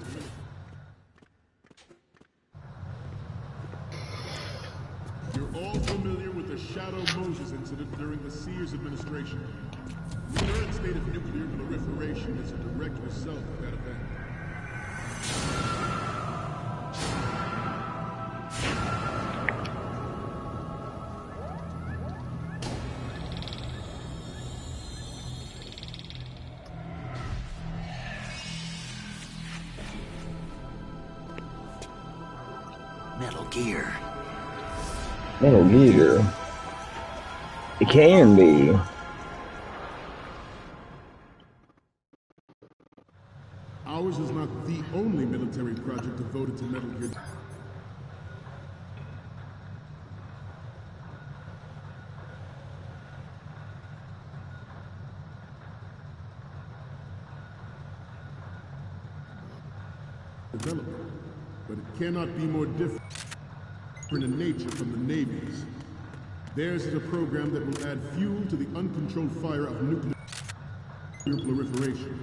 Speaker 12: You're all familiar with the Shadow Moses incident during the Sears administration. The current state of nuclear proliferation is a direct result of that event.
Speaker 11: Metal Gear.
Speaker 2: Metal Gear. It can be.
Speaker 12: Ours is not the only military project devoted to Metal Gear. Development, but it cannot be more different in nature from the Navy's. Theirs is a program that will add fuel to the uncontrolled fire of nuclear proliferation.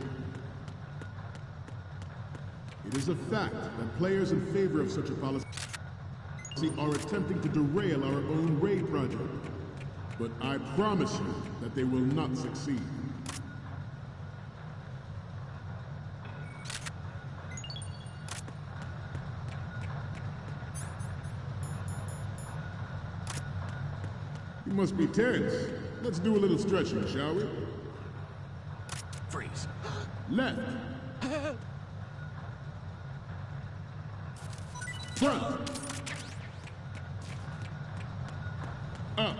Speaker 12: It is a fact that players in favor of such a policy are attempting to derail our own Ray project. But I promise you that they will not succeed. You must be tense. Let's do a little stretching, shall we?
Speaker 11: Freeze.
Speaker 12: Left. Front. Up.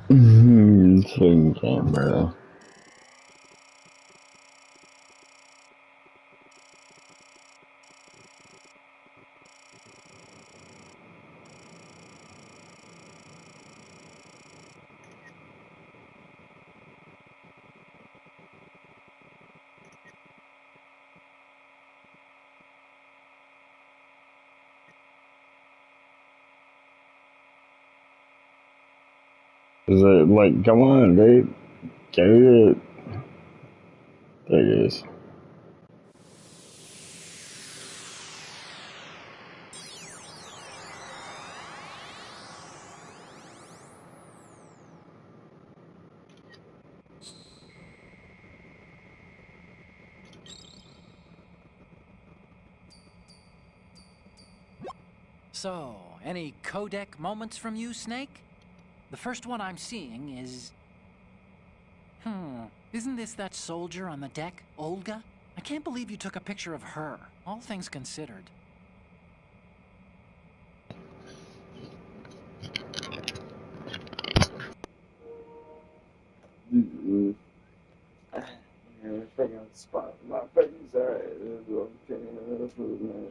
Speaker 2: Swing camera. Is it like, come on, babe? Get it. There it is.
Speaker 6: So, any codec moments from you, Snake? The first one I'm seeing is... Isn't this that soldier on the deck, Olga? I can't believe you took a picture of her, all things considered.
Speaker 1: Yeah, we're freaking on the spot. My face, alright. Let's go. Let's move, man.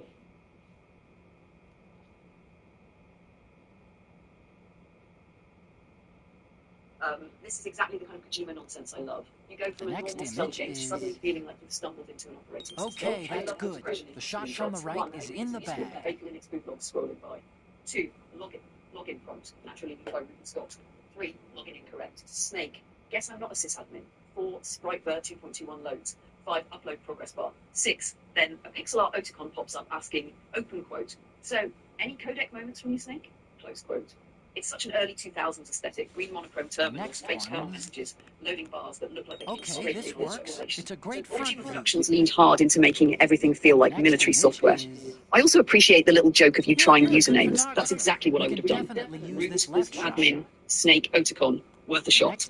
Speaker 3: This is exactly the kind of Kojima nonsense I love. You go from a normal spell change to suddenly feeling like you've stumbled into an operating system.
Speaker 6: Okay, that's good. The shot from the right is in the bag.
Speaker 3: Fake Linux bootlogs scrolling by. 2. Login prompt. Naturally by Ruben Scott. 3. Login incorrect. Snake. Guess I'm not a sysadmin. 4. Spritever 2.21 loads. 5. Upload progress bar. 6. Then a pixel art Oticon pops up asking, open quote. So, any codec moments from you, Snake? Close quote. It's such an early 2000s aesthetic. Green monochrome terminals, fake kernel messages, loading bars that look like they came straight
Speaker 6: this
Speaker 3: from
Speaker 6: works. It's a great front view.
Speaker 3: Productions leaned hard into making everything feel like military software. I also appreciate the little joke of you trying usernames. That's exactly what I would have done. Root, admin, Snake, Oticon. Worth a shot.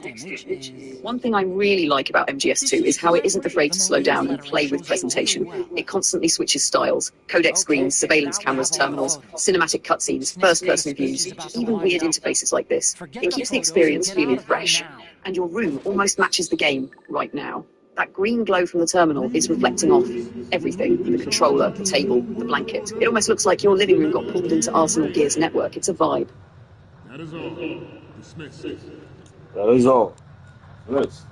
Speaker 3: One thing I really like about MGS2 is how it isn't afraid to slow down and play with presentation. It constantly switches styles, codec screens, surveillance cameras, terminals, cinematic cutscenes, first-person views, even weird interfaces like this. It keeps the experience feeling fresh. And your room almost matches the game right now. That green glow from the terminal is reflecting off everything. The controller, the table, the blanket. It almost looks like your living room got pulled into Arsenal Gear's network. It's a vibe.
Speaker 12: That is all. Dismiss.
Speaker 1: That is all. Yes.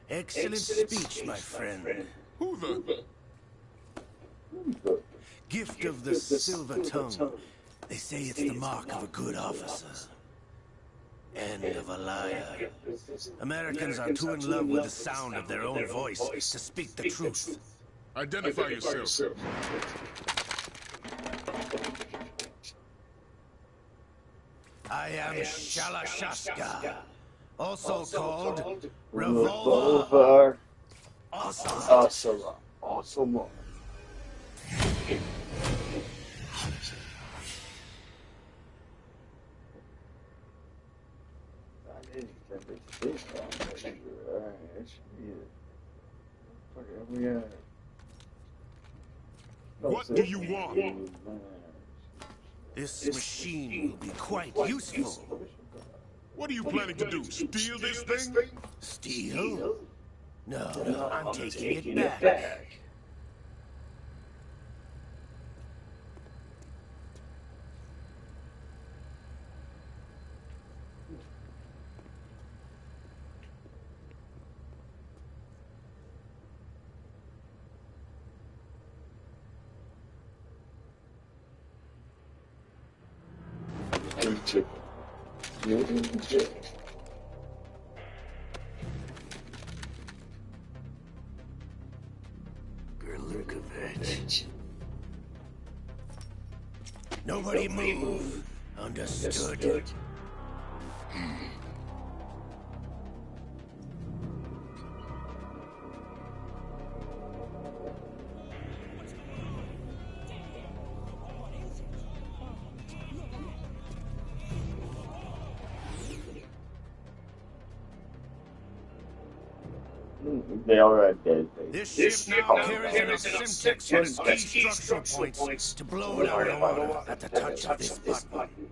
Speaker 9: Excellent speech, my friend.
Speaker 12: Who the?
Speaker 9: Gift of the silver tongue. They say it's the mark of a good officer. And of a liar. Americans are too in love with the sound of their own voice to speak the truth.
Speaker 12: Identify yourself.
Speaker 9: I am Shalashashka, also called Revolver Ocelot.
Speaker 1: Awesome.
Speaker 12: What do you want?
Speaker 9: This machine will be quite useful.
Speaker 12: What are you planning to do? Steal this thing?
Speaker 9: Steal? No, I'm taking it back. Nobody move. Understood.
Speaker 1: They are dead.
Speaker 9: This ship now carries enough Simtex on its key structural points to blow it out of order at the touch of this button.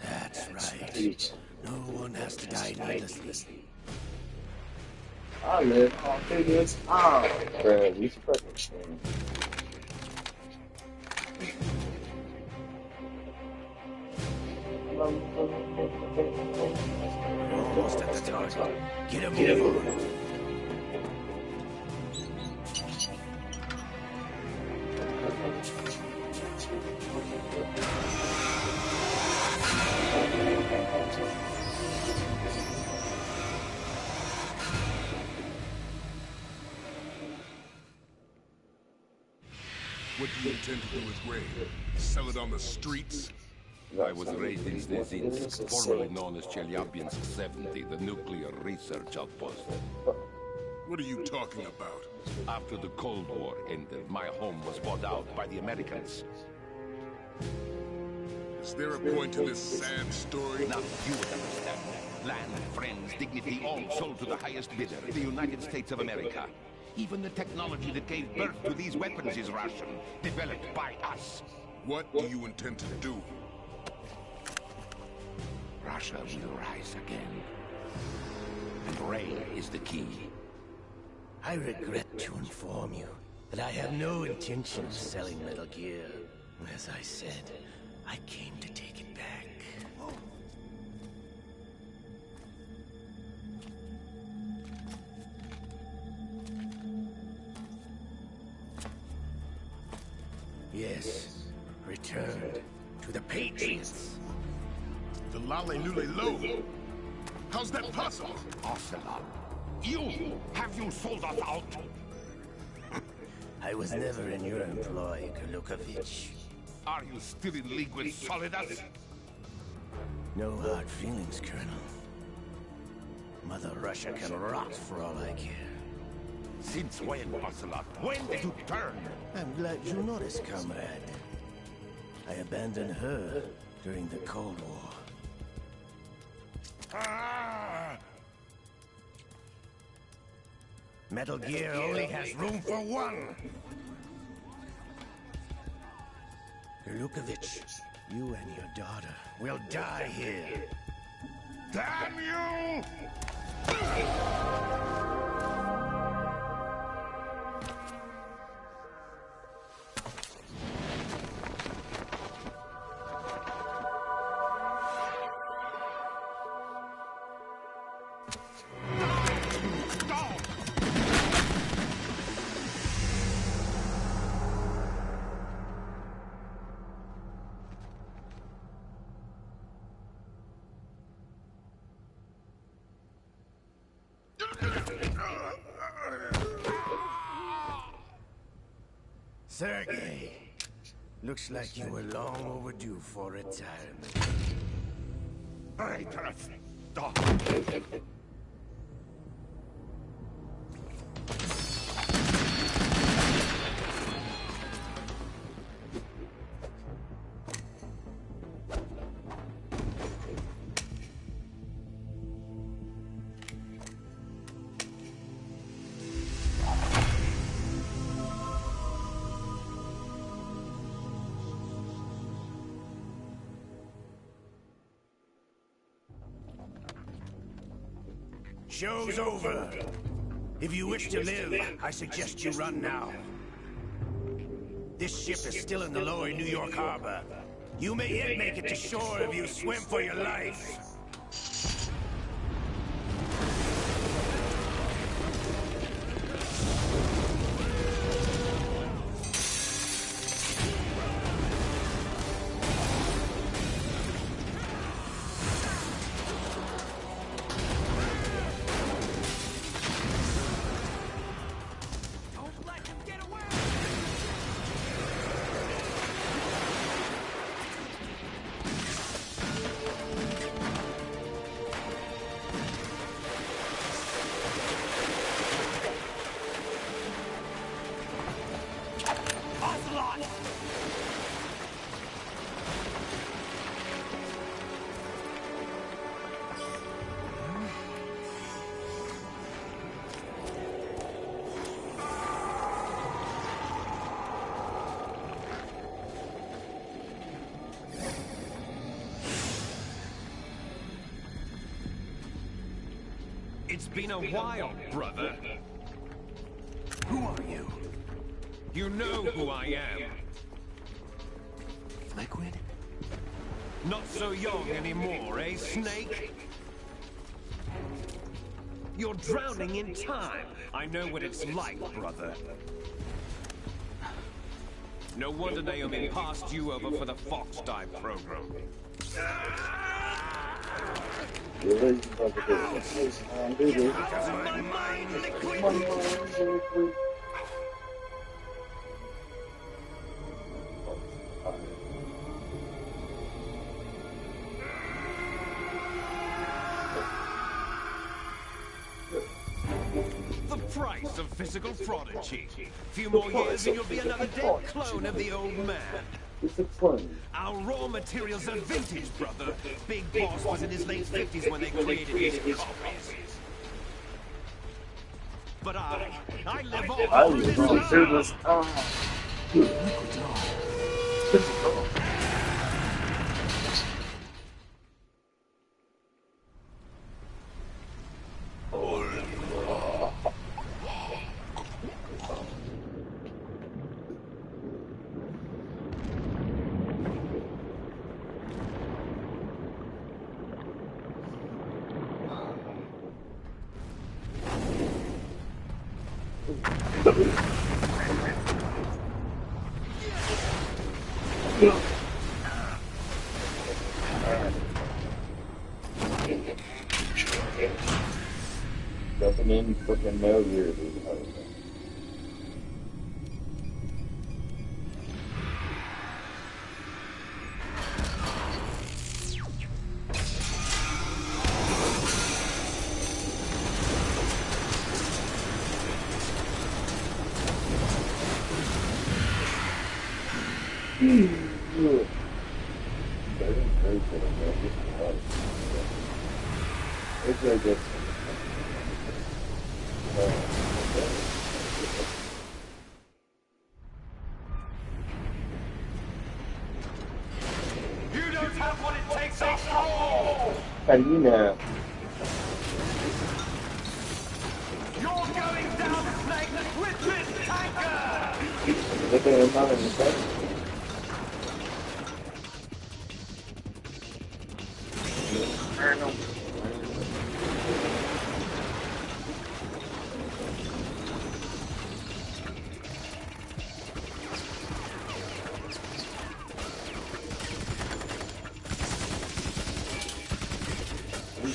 Speaker 9: That's right. No one has to die needlessly.
Speaker 1: I live all through this time. Bruh, these fucking things.
Speaker 9: Almost at the target. Get a move on.
Speaker 5: What do you intend to do with Ray? Sell it on the streets?
Speaker 7: I was raised in Znezinsk, formerly known as Chelyabinsk 70, the nuclear research outpost.
Speaker 5: What are you talking about?
Speaker 7: After the Cold War ended, my home was bought out by the Americans.
Speaker 5: Is there a point to this sad story?
Speaker 7: Now you would understand. Land, friends, dignity, all sold to the highest bidder, the United States of America. Even the technology that gave birth to these weapons is Russian, developed by us.
Speaker 5: What do you intend to do?
Speaker 7: Russia will rise again. And Ray is the key.
Speaker 9: I regret to inform you that I have no intention of selling Metal Gear. As I said, I came to take it back. Yes, returned to the Patriots.
Speaker 5: The Lale Lule Lo? How's that possible?
Speaker 7: Ocelot, have you sold us out?
Speaker 9: I was never in your employ, Kurlukovich.
Speaker 7: Are you still in league with Solidas?
Speaker 9: No hard feelings, Colonel. Mother Russia can rot for all I care.
Speaker 7: Since when, Ocelot? When did you turn?
Speaker 9: I'm glad you noticed, comrade. I abandoned her during the Cold War. Metal Gear only has room for one! Kurlukovich, you and your daughter will die here.
Speaker 7: Damn you!
Speaker 9: Sergei, looks like you were long overdue for retirement.
Speaker 7: Traitors! Stop!
Speaker 9: Show's over. If you wish to live, I suggest you run now. This ship is still in the lower New York harbor. You may yet make it to shore if you swim for your life.
Speaker 13: It's been a while, brother.
Speaker 11: Who are you?
Speaker 13: You know who I am.
Speaker 11: Liquid?
Speaker 13: Not so young anymore, eh, Snake? You're drowning in time. I know what it's like, brother. No wonder Naomi passed you over for the Fox Dive program.
Speaker 1: My mind, liquid.
Speaker 13: The price of physical prodigy. Few more years and you'll be another dead clone of the old man.
Speaker 1: It's a clone.
Speaker 13: Our raw materials are vintage, brother. Big Boss was in his late 50s when they created his copies. But I live on through this Jumping in fucking Metal Gear, dude. It's very good. You don't have what it takes after all!
Speaker 1: How do you know?
Speaker 13: You're going down, Snake, with this tanker!
Speaker 1: Look at him on the side.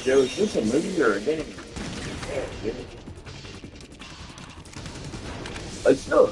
Speaker 1: Joe, is this a movie or a game? It's not.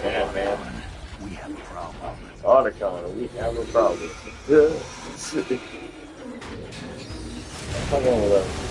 Speaker 1: Man.
Speaker 11: We have a problem.
Speaker 1: Otacon, we have a problem. Come on with us.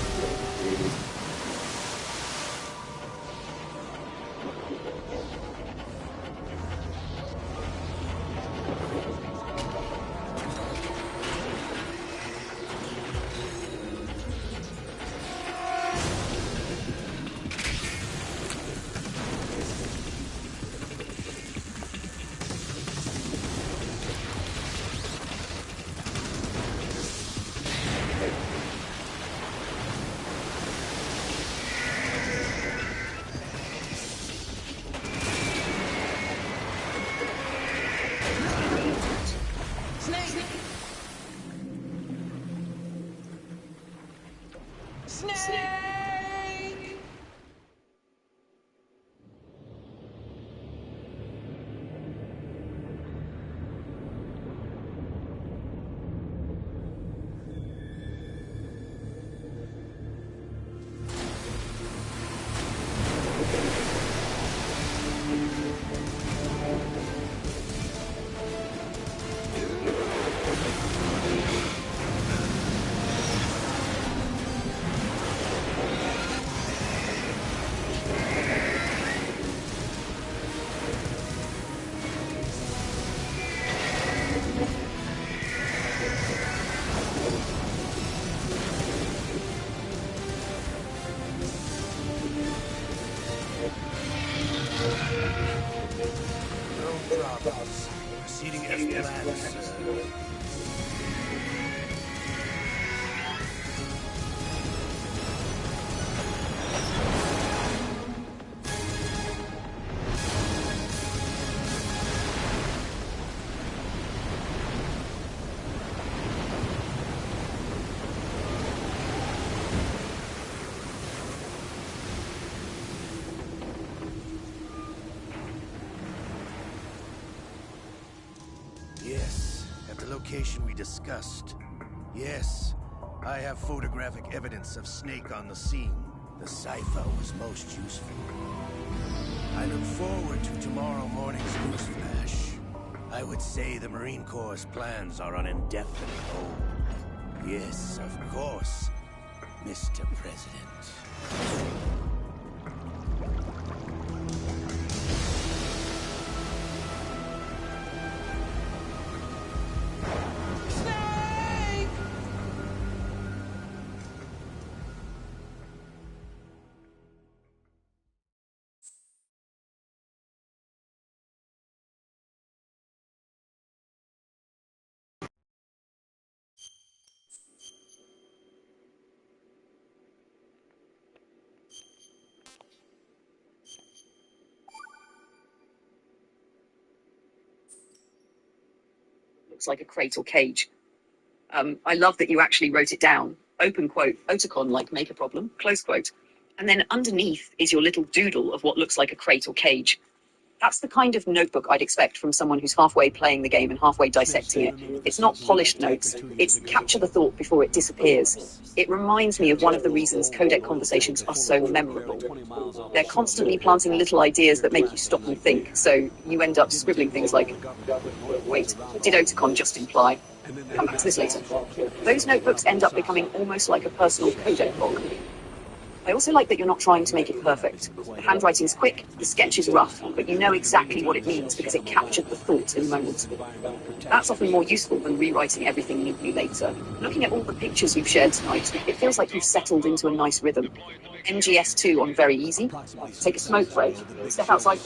Speaker 9: plan, sir. Yes, at the location we discussed. Yes, I have photographic evidence of Snake on the scene. The cipher was most useful. I look forward to tomorrow morning's news flash. I would say the Marine Corps' plans are on indefinite hold. Yes, of course, Mr. President.
Speaker 3: Looks like a crate or cage. I love that you actually wrote it down. Open quote, Oticon like make a problem, close quote. And then underneath is your little doodle of what looks like a crate or cage. That's the kind of notebook I'd expect from someone who's halfway playing the game and halfway dissecting it. It's not polished notes. It's capture the thought before it disappears. It reminds me of one of the reasons codec conversations are so memorable. They're constantly planting little ideas that make you stop and think, so you end up scribbling things like, wait, did Oticon just imply? Come back to this later. Those notebooks end up becoming almost like a personal codec log. I also like that you're not trying to make it perfect. The handwriting's quick, the sketch is rough, but you know exactly what it means because it captured the thought in the moment. That's often more useful than rewriting everything neatly later. Looking at all the pictures you've shared tonight, it feels like you've settled into a nice rhythm. MGS2 on very easy. Take a smoke break. Step outside.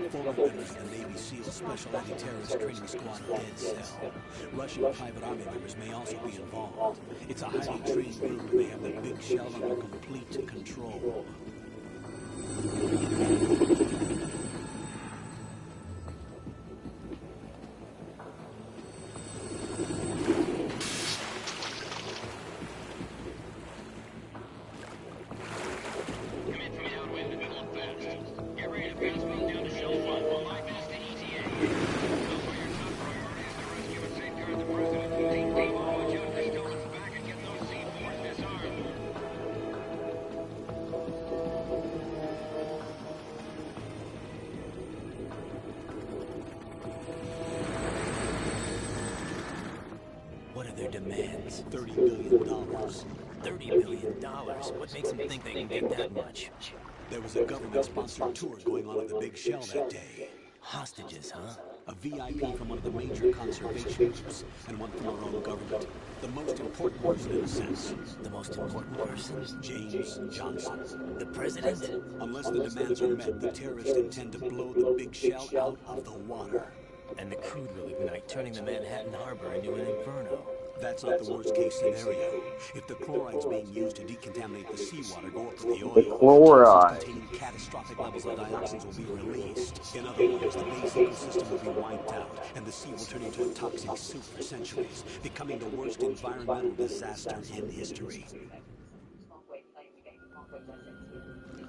Speaker 11: Former members of the Navy SEAL Special Anti-Terrorist Training Squad dead cell. Russian private army members may also be involved. It's a highly trained group and they have the big shell under complete control.
Speaker 14: What are their demands?
Speaker 11: $30 billion.
Speaker 14: $30 billion? What makes them think they can get that much?
Speaker 11: There was a government-sponsored tour going on at the Big Shell that day.
Speaker 14: Hostages, huh?
Speaker 11: A VIP from one of the major conservation groups, and one from our own government. The most important person in a sense.
Speaker 14: The most important person?
Speaker 11: James Johnson.
Speaker 14: The president?
Speaker 11: Unless the demands are met, the terrorists intend to blow the Big Shell out of the water.
Speaker 14: And the crude will ignite, turning the Manhattan Harbor into an inferno.
Speaker 11: That's not the worst-case scenario. If the chlorides being used to decontaminate the seawater go up to the oil,
Speaker 1: the chloride
Speaker 11: containing catastrophic levels of dioxins will be released. In other words, the base ecosystem will be wiped out, and the sea will turn into a toxic soup for centuries, becoming the worst environmental disaster in history.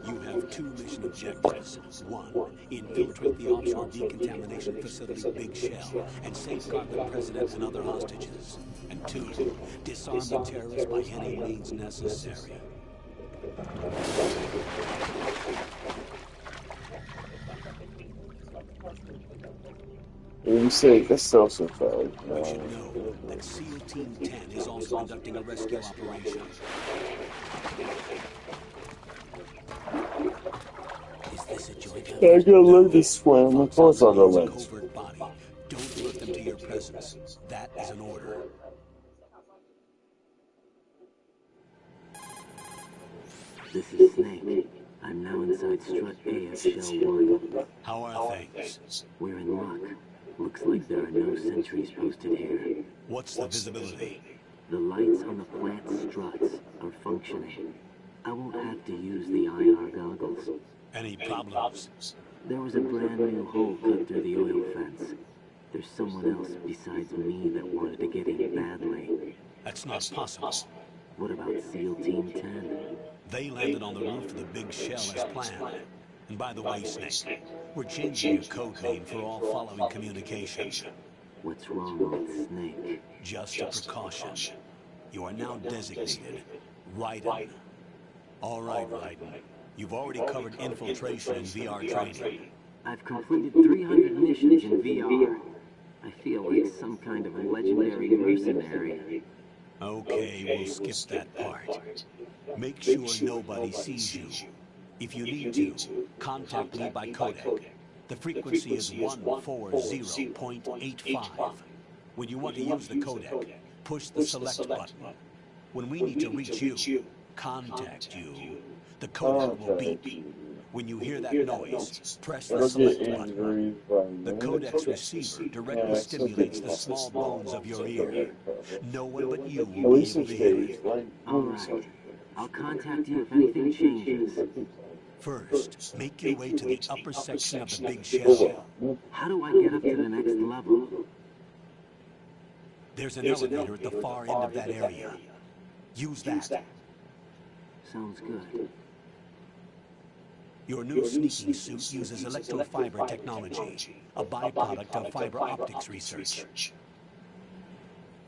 Speaker 11: You have two mission objectives. One, infiltrate the offshore decontamination facility Big Shell and safeguard the president and other hostages. And two, disarm the terrorists by any means necessary.
Speaker 1: You say that's so fun.
Speaker 11: You should know that SEAL Team 10 is also conducting a rescue operation.
Speaker 14: Is this a joint?
Speaker 1: I gotta learn to swim. Of course I'll go learn.
Speaker 11: Covert body. Don't alert them to your presence. That is an order.
Speaker 15: This is Snake. I'm now inside strut A of Shell 1.
Speaker 11: How are things?
Speaker 15: We're in luck. Looks like there are no sentries posted here.
Speaker 11: What's the visibility?
Speaker 15: The lights on the plant struts are functioning. I won't have to use the IR goggles.
Speaker 11: Any problems?
Speaker 15: There was a brand new hole cut through the oil fence. There's someone else besides me that wanted to get in badly.
Speaker 11: That's not possible.
Speaker 15: What about SEAL Team 10?
Speaker 11: They landed on the roof of the big shell as planned. And by the way, Snake, we're changing your code name for all following communication.
Speaker 15: What's wrong with Snake?
Speaker 11: Just a precaution. You are now designated Raiden. All right, Raiden. You've already covered infiltration and VR training.
Speaker 15: I've completed 300 missions in VR. I feel like some kind of a legendary mercenary.
Speaker 11: Okay, we'll skip that part. Make sure nobody sees you. If you need to, contact me by codec. The frequency is 140.85. When you want to use the codec, push the select button. When we need to reach you, contact you. The codec will beep. When you hear that noise, press the select button. The codec's receiver directly stimulates the small bones of your ear. No one but you will be able to hear it.
Speaker 15: All right. I'll contact you if anything changes.
Speaker 11: First, make your way to the upper section of the big shell.
Speaker 15: How do I get up to the next level?
Speaker 11: There's an elevator at the far end of that area. Use that.
Speaker 15: Sounds good.
Speaker 11: Your new sneaking suit uses electrofiber technology, a byproduct of fiber optics research.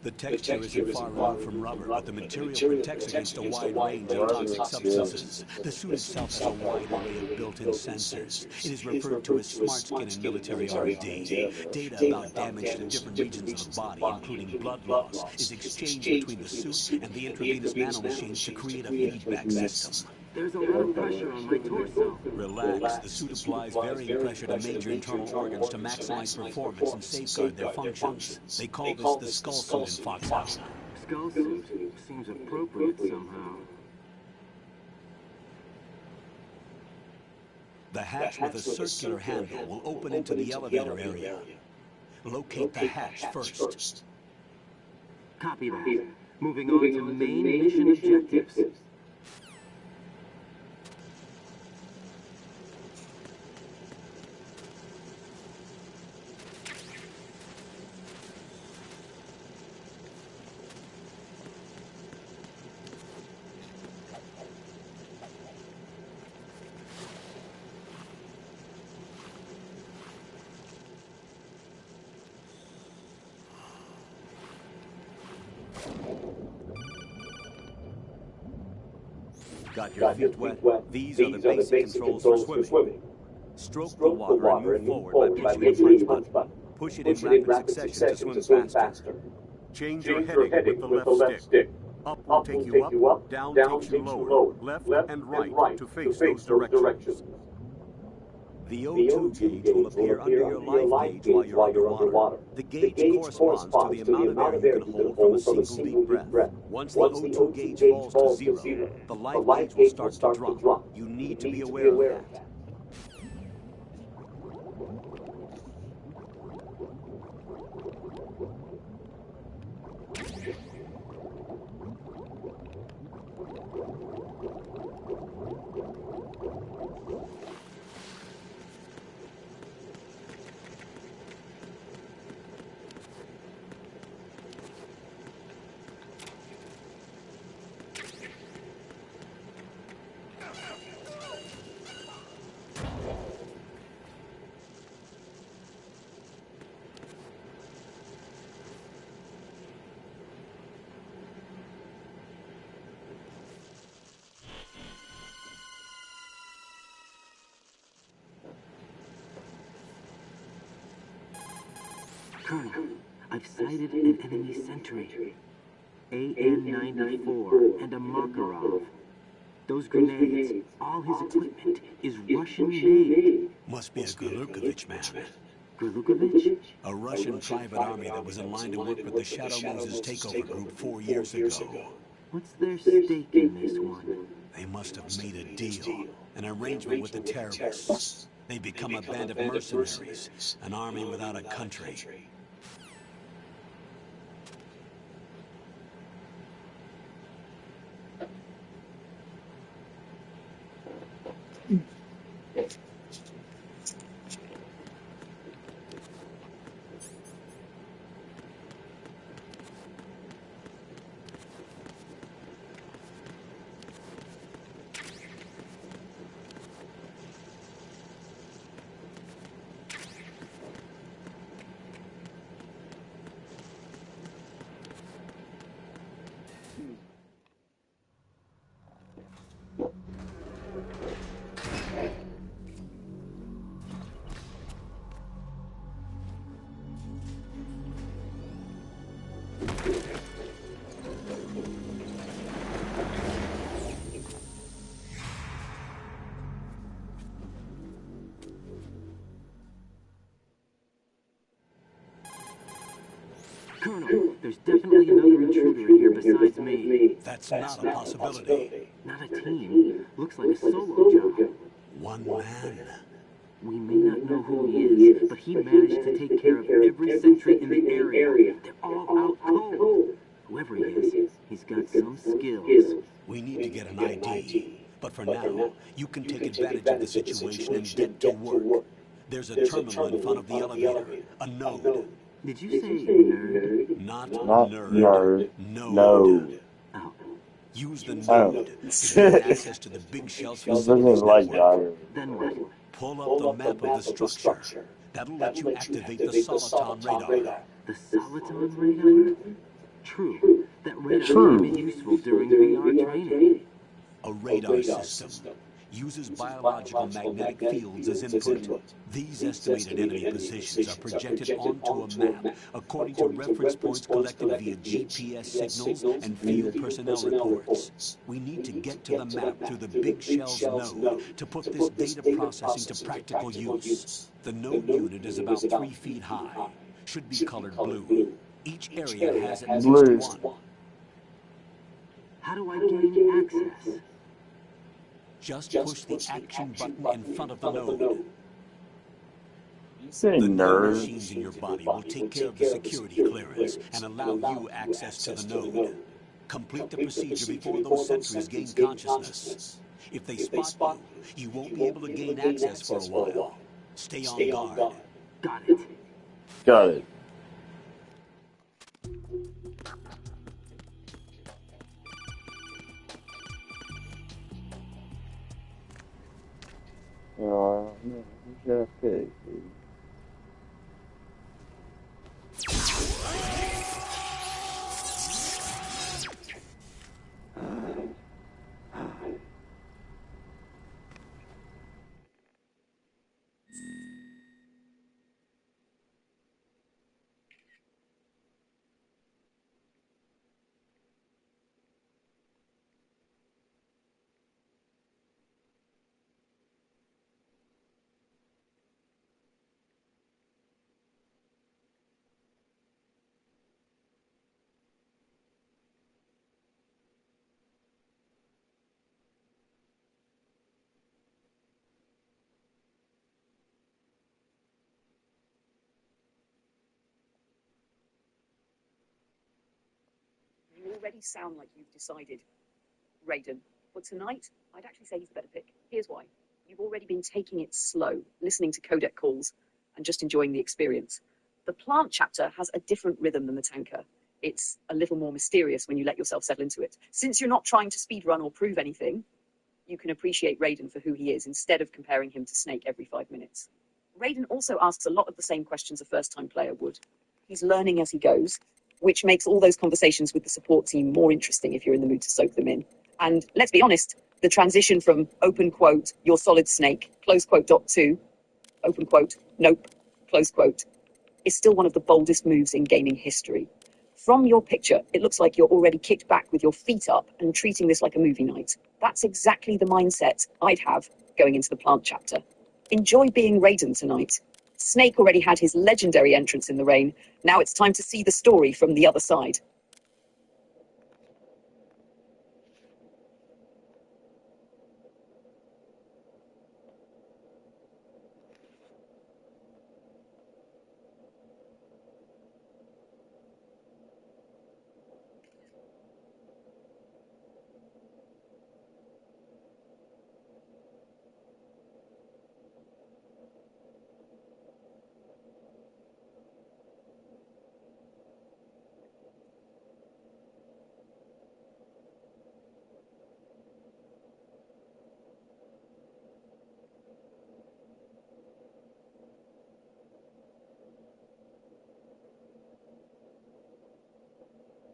Speaker 11: The texture isn't far removed from rubber, but the material protects against a wide range of toxic substances. The suit itself has a wide array of built-in sensors. It is referred to as smart skin in military R&D. Data about damage to different regions of the body, including blood loss, is exchanged between the suit and the intravenous nanomachines to create a feedback system.
Speaker 15: There's a lot of pressure on my torso.
Speaker 11: Relax. The suit applies varying pressure to major internal organs to maximize performance and safeguard their functions. They call this the skull suit in Foxhound.
Speaker 15: Skull suit seems appropriate somehow.
Speaker 11: The hatch with a circular handle will open into the elevator area. Locate the hatch first.
Speaker 15: Copy that. Moving on to main mission objectives.
Speaker 13: Got your feet wet? These are the basic controls for swimming. Stroke the water and move forward by pushing the punch button. Push it in rapid succession to swim faster. Change your heading with the left stick. Up will take you up, down takes you lower, left and right to face those directions. The O2 gauge will appear under your life gauge while you're underwater. The gauge corresponds to the amount of air you can hold from a single deep breath. Once the O2 gauge falls to zero, the life gauge will start to drop. You need to be aware of that.
Speaker 15: Colonel, I've sighted an enemy sentry. AN-94 and a Makarov. Those grenades, all his equipment, is Russian-made.
Speaker 11: Must be a Gurlukovich man.
Speaker 15: Gurlukovich?
Speaker 11: A Russian private army that was in line to work with the Shadow Moses takeover group 4 years ago.
Speaker 15: What's their stake in this one?
Speaker 11: They must have made a deal, an arrangement with the terrorists. They become a band of mercenaries, an army without a country.
Speaker 15: Colonel, there's definitely another intruder in here besides me.
Speaker 11: That's not a possibility.
Speaker 15: Not a team. Looks like a solo job.
Speaker 11: One man.
Speaker 15: We may not know who he is, but he managed to take care of every sentry in the area. They're all out cold. Whoever he is, he's got some skills.
Speaker 11: We need to get an ID. But for now, you can take advantage of the situation and get to work. There's a terminal in front of the elevator. A node.
Speaker 15: Did you say nerd?
Speaker 11: Not
Speaker 1: nerd.
Speaker 11: Node.
Speaker 15: Oh.
Speaker 11: Use the node to gain access to the big shelf facilities network.
Speaker 15: Then what?
Speaker 11: Pull up the map of the structure. That'll let you activate the Soliton radar.
Speaker 15: The Soliton radar? True. That radar may be useful during VR training.
Speaker 11: A radar system uses biological magnetic fields as input. These estimated enemy positions are projected onto a map according to reference points collected via GPS signals and field personnel reports. We need to get to the map through the Big Shell's node to put this data processing to practical use. The node unit is about 3 feet high. Should be colored blue. Each area has at least one.
Speaker 15: How do I gain access?
Speaker 11: Just push the action button in front of the node.
Speaker 1: You say
Speaker 11: The
Speaker 1: nerd?
Speaker 11: machines in your body will take care of the security clearance and allow you access to the node. Complete the procedure before those sentries gain consciousness. If they spot you, you won't be able to gain access for a while. Stay on guard.
Speaker 15: Got it.
Speaker 1: Got it. Yeah, okay.
Speaker 3: You already sound like you've decided, Raiden. But tonight, I'd actually say he's the better pick. Here's why. You've already been taking it slow, listening to codec calls, and just enjoying the experience. The plant chapter has a different rhythm than the tanker. It's a little more mysterious when you let yourself settle into it. Since you're not trying to speedrun or prove anything, you can appreciate Raiden for who he is instead of comparing him to Snake every 5 minutes. Raiden also asks a lot of the same questions a first-time player would. He's learning as he goes, which makes all those conversations with the support team more interesting if you're in the mood to soak them in. And let's be honest, the transition from open quote, you're solid Snake, close quote dot to, open quote, nope, close quote, is still one of the boldest moves in gaming history. From your picture, it looks like you're already kicked back with your feet up and treating this like a movie night. That's exactly the mindset I'd have going into the plant chapter. Enjoy being Raiden tonight. Snake already had his legendary entrance in the rain. Now it's time to see the story from the other side.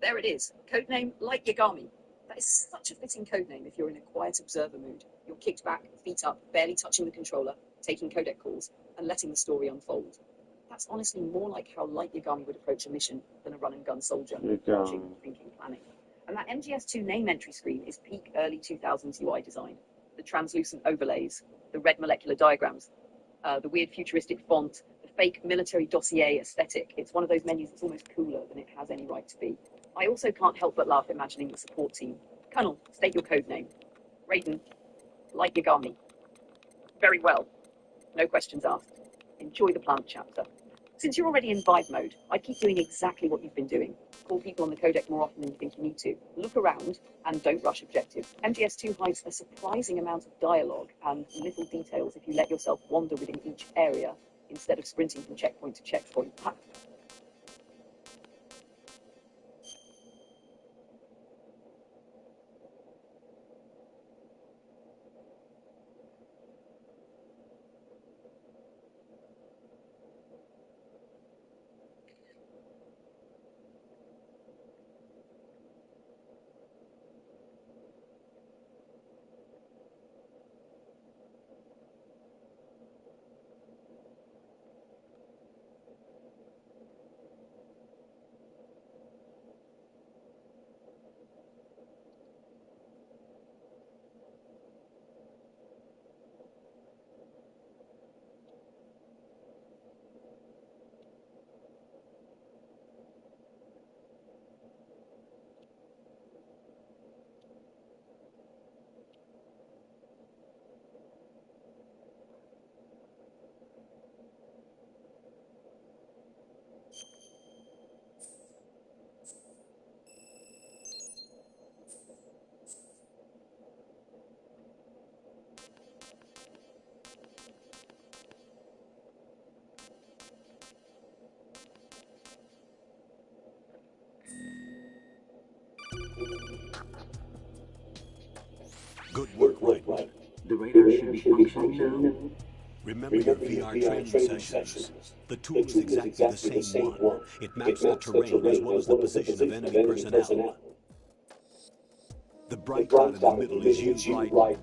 Speaker 3: There it is. Codename Light Yagami. That is such a fitting codename if you're in a quiet observer mood. You're kicked back, feet up, barely touching the controller, taking codec calls, and letting the story unfold. That's honestly more like how Light Yagami would approach a mission than a run-and-gun soldier, watching, thinking, planning. And that MGS2 name entry screen is peak early 2000s UI design. The translucent overlays, the red molecular diagrams, the weird futuristic font, the fake military dossier aesthetic. It's one of those menus that's almost cooler than it has any right to be. I also can't help but laugh imagining the support team. Colonel, state your code name. Raiden, Light Yagami. Very well. No questions asked. Enjoy the plant chapter. Since you're already in vibe mode, I'd keep doing exactly what you've been doing. Call people on the codec more often than you think you need to. Look around and don't rush objective. MGS2 hides a surprising amount of dialogue and little details if you let yourself wander within each area instead of sprinting from checkpoint to checkpoint.
Speaker 11: Good work, Raiden.
Speaker 15: The radar should be functioning now.
Speaker 11: Remember your VR training sessions. The tool is exactly the same one. It maps the terrain as well as the position of enemy personnel. The bright dot in the middle is you, Raiden.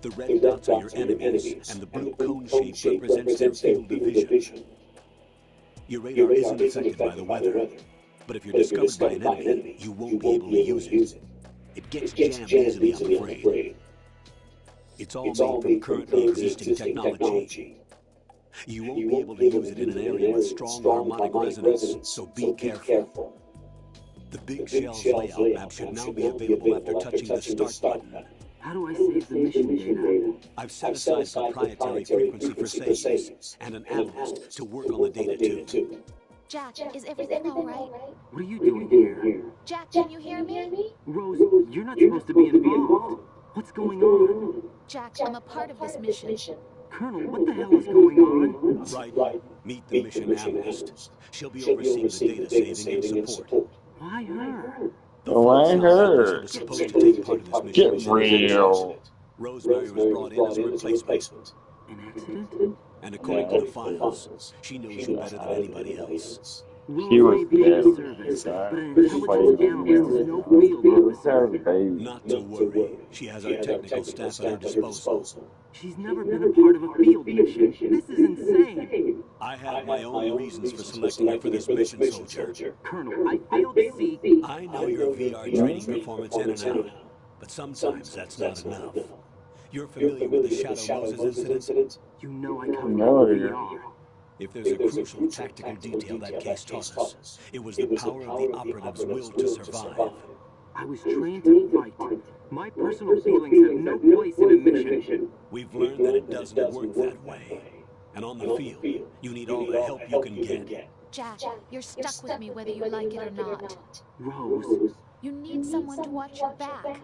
Speaker 11: The red dots are your enemies, and the blue cone shape represents their field of vision. Your radar isn't affected by the weather, but if you're discovered by an enemy, you won't be able to use it. It gets jammed easily, I'm afraid. It's all made from currently existing technology. You won't be able to use it in an area with strong harmonic resonance, so be careful. The Big Shell's layout map should now be available after touching the Start button.
Speaker 15: How do I save the mission data?
Speaker 11: I've set aside proprietary frequency for saves, and an analyst to work on the data too.
Speaker 16: Jack, is everything all right?
Speaker 15: What are you doing here?
Speaker 16: Jack, can you hear me?
Speaker 15: Rose, you're not supposed to be involved. What's going on?
Speaker 16: Jack, I'm a part of this mission.
Speaker 15: Colonel, what the hell is going on?
Speaker 11: Right. Meet the mission analyst. She'll be overseeing the data saving and support.
Speaker 15: Why her?
Speaker 2: Why her?
Speaker 11: Was supposed to take part of this mission.
Speaker 2: Get real.
Speaker 11: Rosemary was brought in as a replacement.
Speaker 15: An accident?
Speaker 11: And according to the files, she knows you better than anybody else.
Speaker 2: She was dead.
Speaker 15: Service, but an intelligence analyst is no field officer.
Speaker 11: Not to worry. She has our technical staff at her disposal.
Speaker 15: She's never been a part of a field mission. This is insane.
Speaker 11: I have my own reasons for selecting her for this mission, soldier.
Speaker 15: Colonel, I failed to see...
Speaker 11: I know your VR training performance in and out, but sometimes that's not enough. You're familiar with the Shadow Moses incident?
Speaker 15: You know I come from VR.
Speaker 11: If there's a crucial tactical detail that case taught us, it was the power of the operative's will to survive.
Speaker 15: I was trained to fight. My personal feelings have no place in a mission.
Speaker 11: We've learned that it doesn't work that way. And on the field, you need all the help you can get.
Speaker 16: Jack, you're stuck with me whether you like it or not.
Speaker 15: Rose.
Speaker 16: You need someone to watch your back.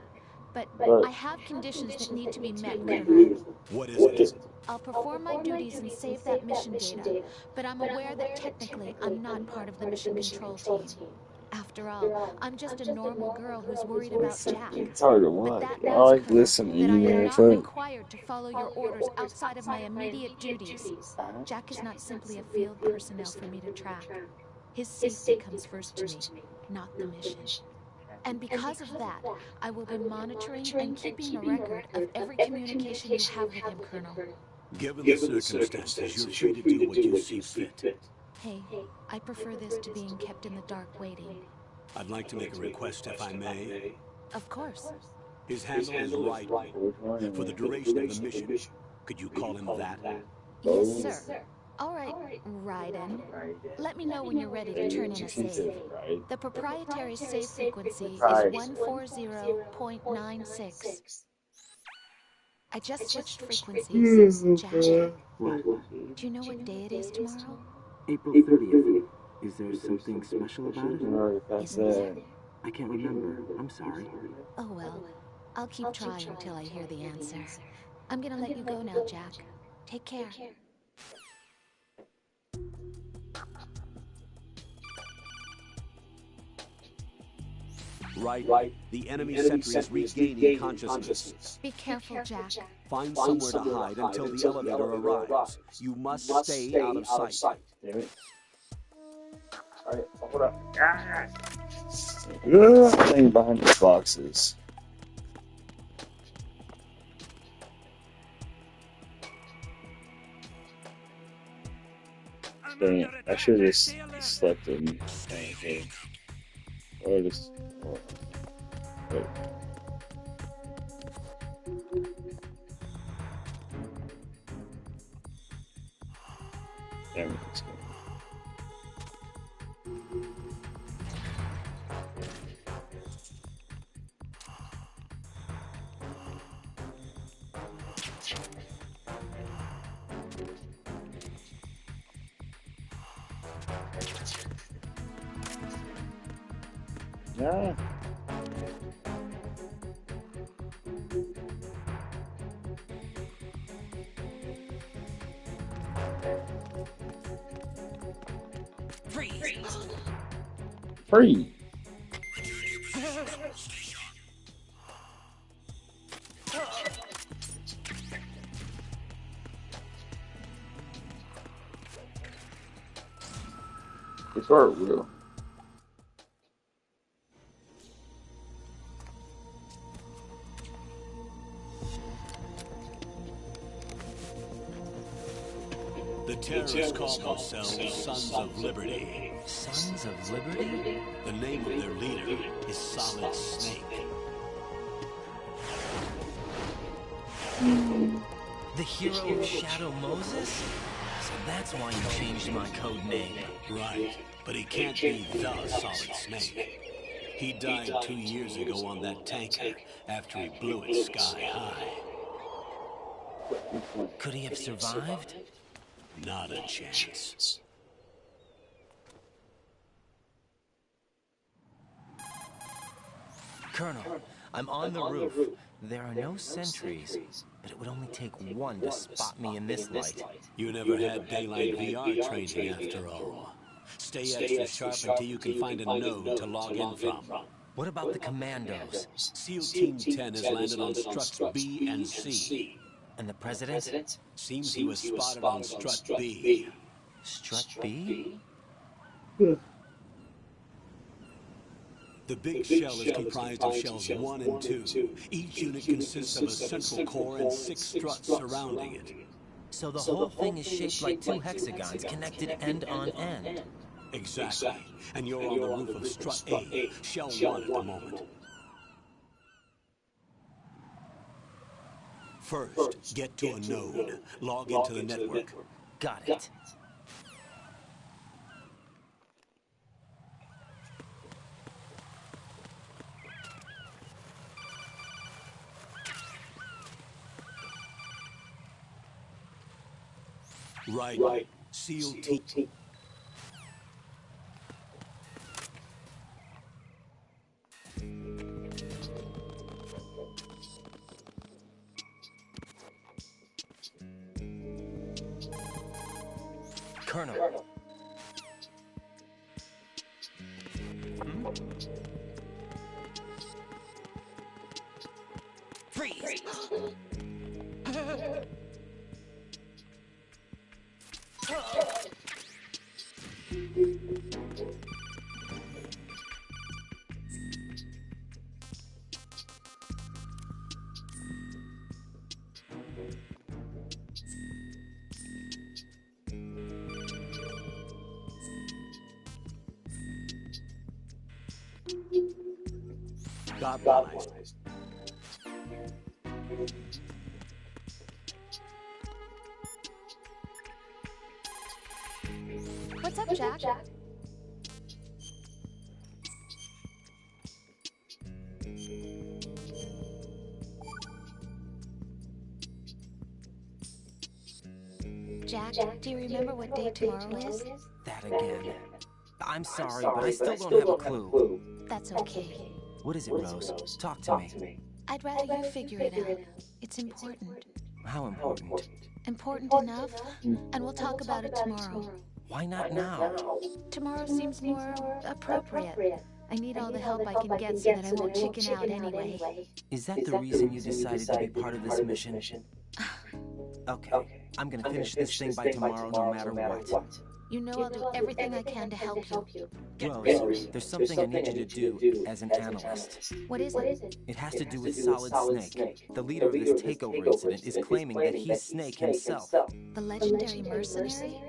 Speaker 16: But I have conditions that need to be met, Colonel.
Speaker 11: What is it?
Speaker 16: I'll perform my duties and save that mission data, but I'm aware that technically I'm not part of the mission control team. After all, I'm just a normal girl who's worried about Jack.
Speaker 2: It's hard to watch. I like listening to you,
Speaker 16: that I am
Speaker 2: man.
Speaker 16: not required to follow your orders outside of my immediate duties. Jack is not simply a field personnel for me to track. His safety comes first to me, not the mission. And because of that, I will be monitoring and keeping a record of every communication you have with him, Colonel.
Speaker 11: Given the circumstances, you're free to do what you see fit.
Speaker 16: Hey, I prefer this to being kept in the dark waiting.
Speaker 11: I'd like to make a request, if I may.
Speaker 16: Of course.
Speaker 11: His handle is right wing. For the duration of the mission, could you call him that?
Speaker 16: Yes, sir. All right, Raiden. Let me know when you're ready to turn in a save. The proprietary save frequency is 140.96. I just switched frequencies, Jack.
Speaker 15: What?
Speaker 16: Do you know what day it is tomorrow?
Speaker 15: April 30th. Is there something special about it?
Speaker 16: Isn't there?
Speaker 15: I can't remember. I'm sorry.
Speaker 16: Oh well, I'll keep trying until I hear the answer. I'm gonna let you go now, Jack. Take care.
Speaker 11: Right. The enemy sentry is regaining consciousness.
Speaker 16: Be careful, Jack.
Speaker 11: Find somewhere to hide until the elevator arrives. You must stay out of sight.
Speaker 1: Damn it. Alright, hold up. Thing behind the boxes. Dang it. I should have just slept in. Or just. Wait. Damn it. Let's go. Yeah. Free. It's hard, Will.
Speaker 11: The terrorists call themselves Sons of Liberty.
Speaker 14: Sons of Liberty?
Speaker 11: The name of their leader is Solid Snake.
Speaker 14: The hero of Shadow Moses? So that's why you changed my code name.
Speaker 11: Right, but he can't be the Solid Snake. He died 2 years ago on that tanker after he blew it sky high.
Speaker 14: Could he have survived?
Speaker 11: Not a chance.
Speaker 14: Colonel, I'm on the roof. There are no sentries, but it would only take one to spot me in this light.
Speaker 11: You never had daylight VR training after all. Stay extra sharp until you can find a node to log in from.
Speaker 14: What about the commandos?
Speaker 11: SEAL Team 10 has landed on struts B and C.
Speaker 14: And the president?
Speaker 11: Seems he was spotted on strut B.
Speaker 14: Strut B?
Speaker 11: The big shell is comprised of shells 1 and 2. Each unit consists of a central core and 6 struts surrounding it.
Speaker 14: So the whole thing is shaped like 2 hexagons connected end on end.
Speaker 11: Exactly. And you're on the roof of strut A, shell 1 at the moment. First, get to a node. Log into the network.
Speaker 14: Got it.
Speaker 11: Right. SEAL Team.
Speaker 14: Colonel. Freeze!
Speaker 11: Godwise.
Speaker 16: What's up, Jack? Jack, do you remember what day tomorrow is?
Speaker 14: That again. I'm sorry, but I still don't have a clue.
Speaker 16: That's okay.
Speaker 14: What is it, Rose? Talk to me.
Speaker 16: I'd rather you figure it out. It's important.
Speaker 14: How important?
Speaker 16: Important enough, and we'll talk about it tomorrow.
Speaker 14: Why not now?
Speaker 16: Tomorrow seems more appropriate. I need all the help I can get so that I won't chicken out anyway.
Speaker 14: Is that the reason you decided to be part of this mission? Okay, I'm gonna finish this thing by tomorrow no matter what.
Speaker 16: You know I'll do everything I can to help you.
Speaker 14: Rose, there's something I need you to do as an analyst.
Speaker 16: What is it?
Speaker 14: It has to do with Solid Snake. The leader of this takeover incident is claiming that he's Snake himself.
Speaker 16: The legendary mercenary?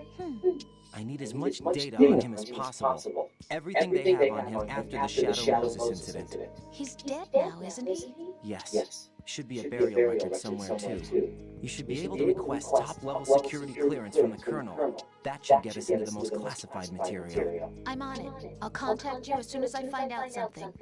Speaker 14: I need as much data on him as possible. Everything they have on him after the Shadow Moses incident.
Speaker 16: He's dead now, isn't he?
Speaker 14: Yes. Should be a burial record somewhere, too. You should be able to request top-level security clearance from the Colonel. That should get us into the most classified material.
Speaker 16: I'm on it. I'll contact you as soon as I find out something.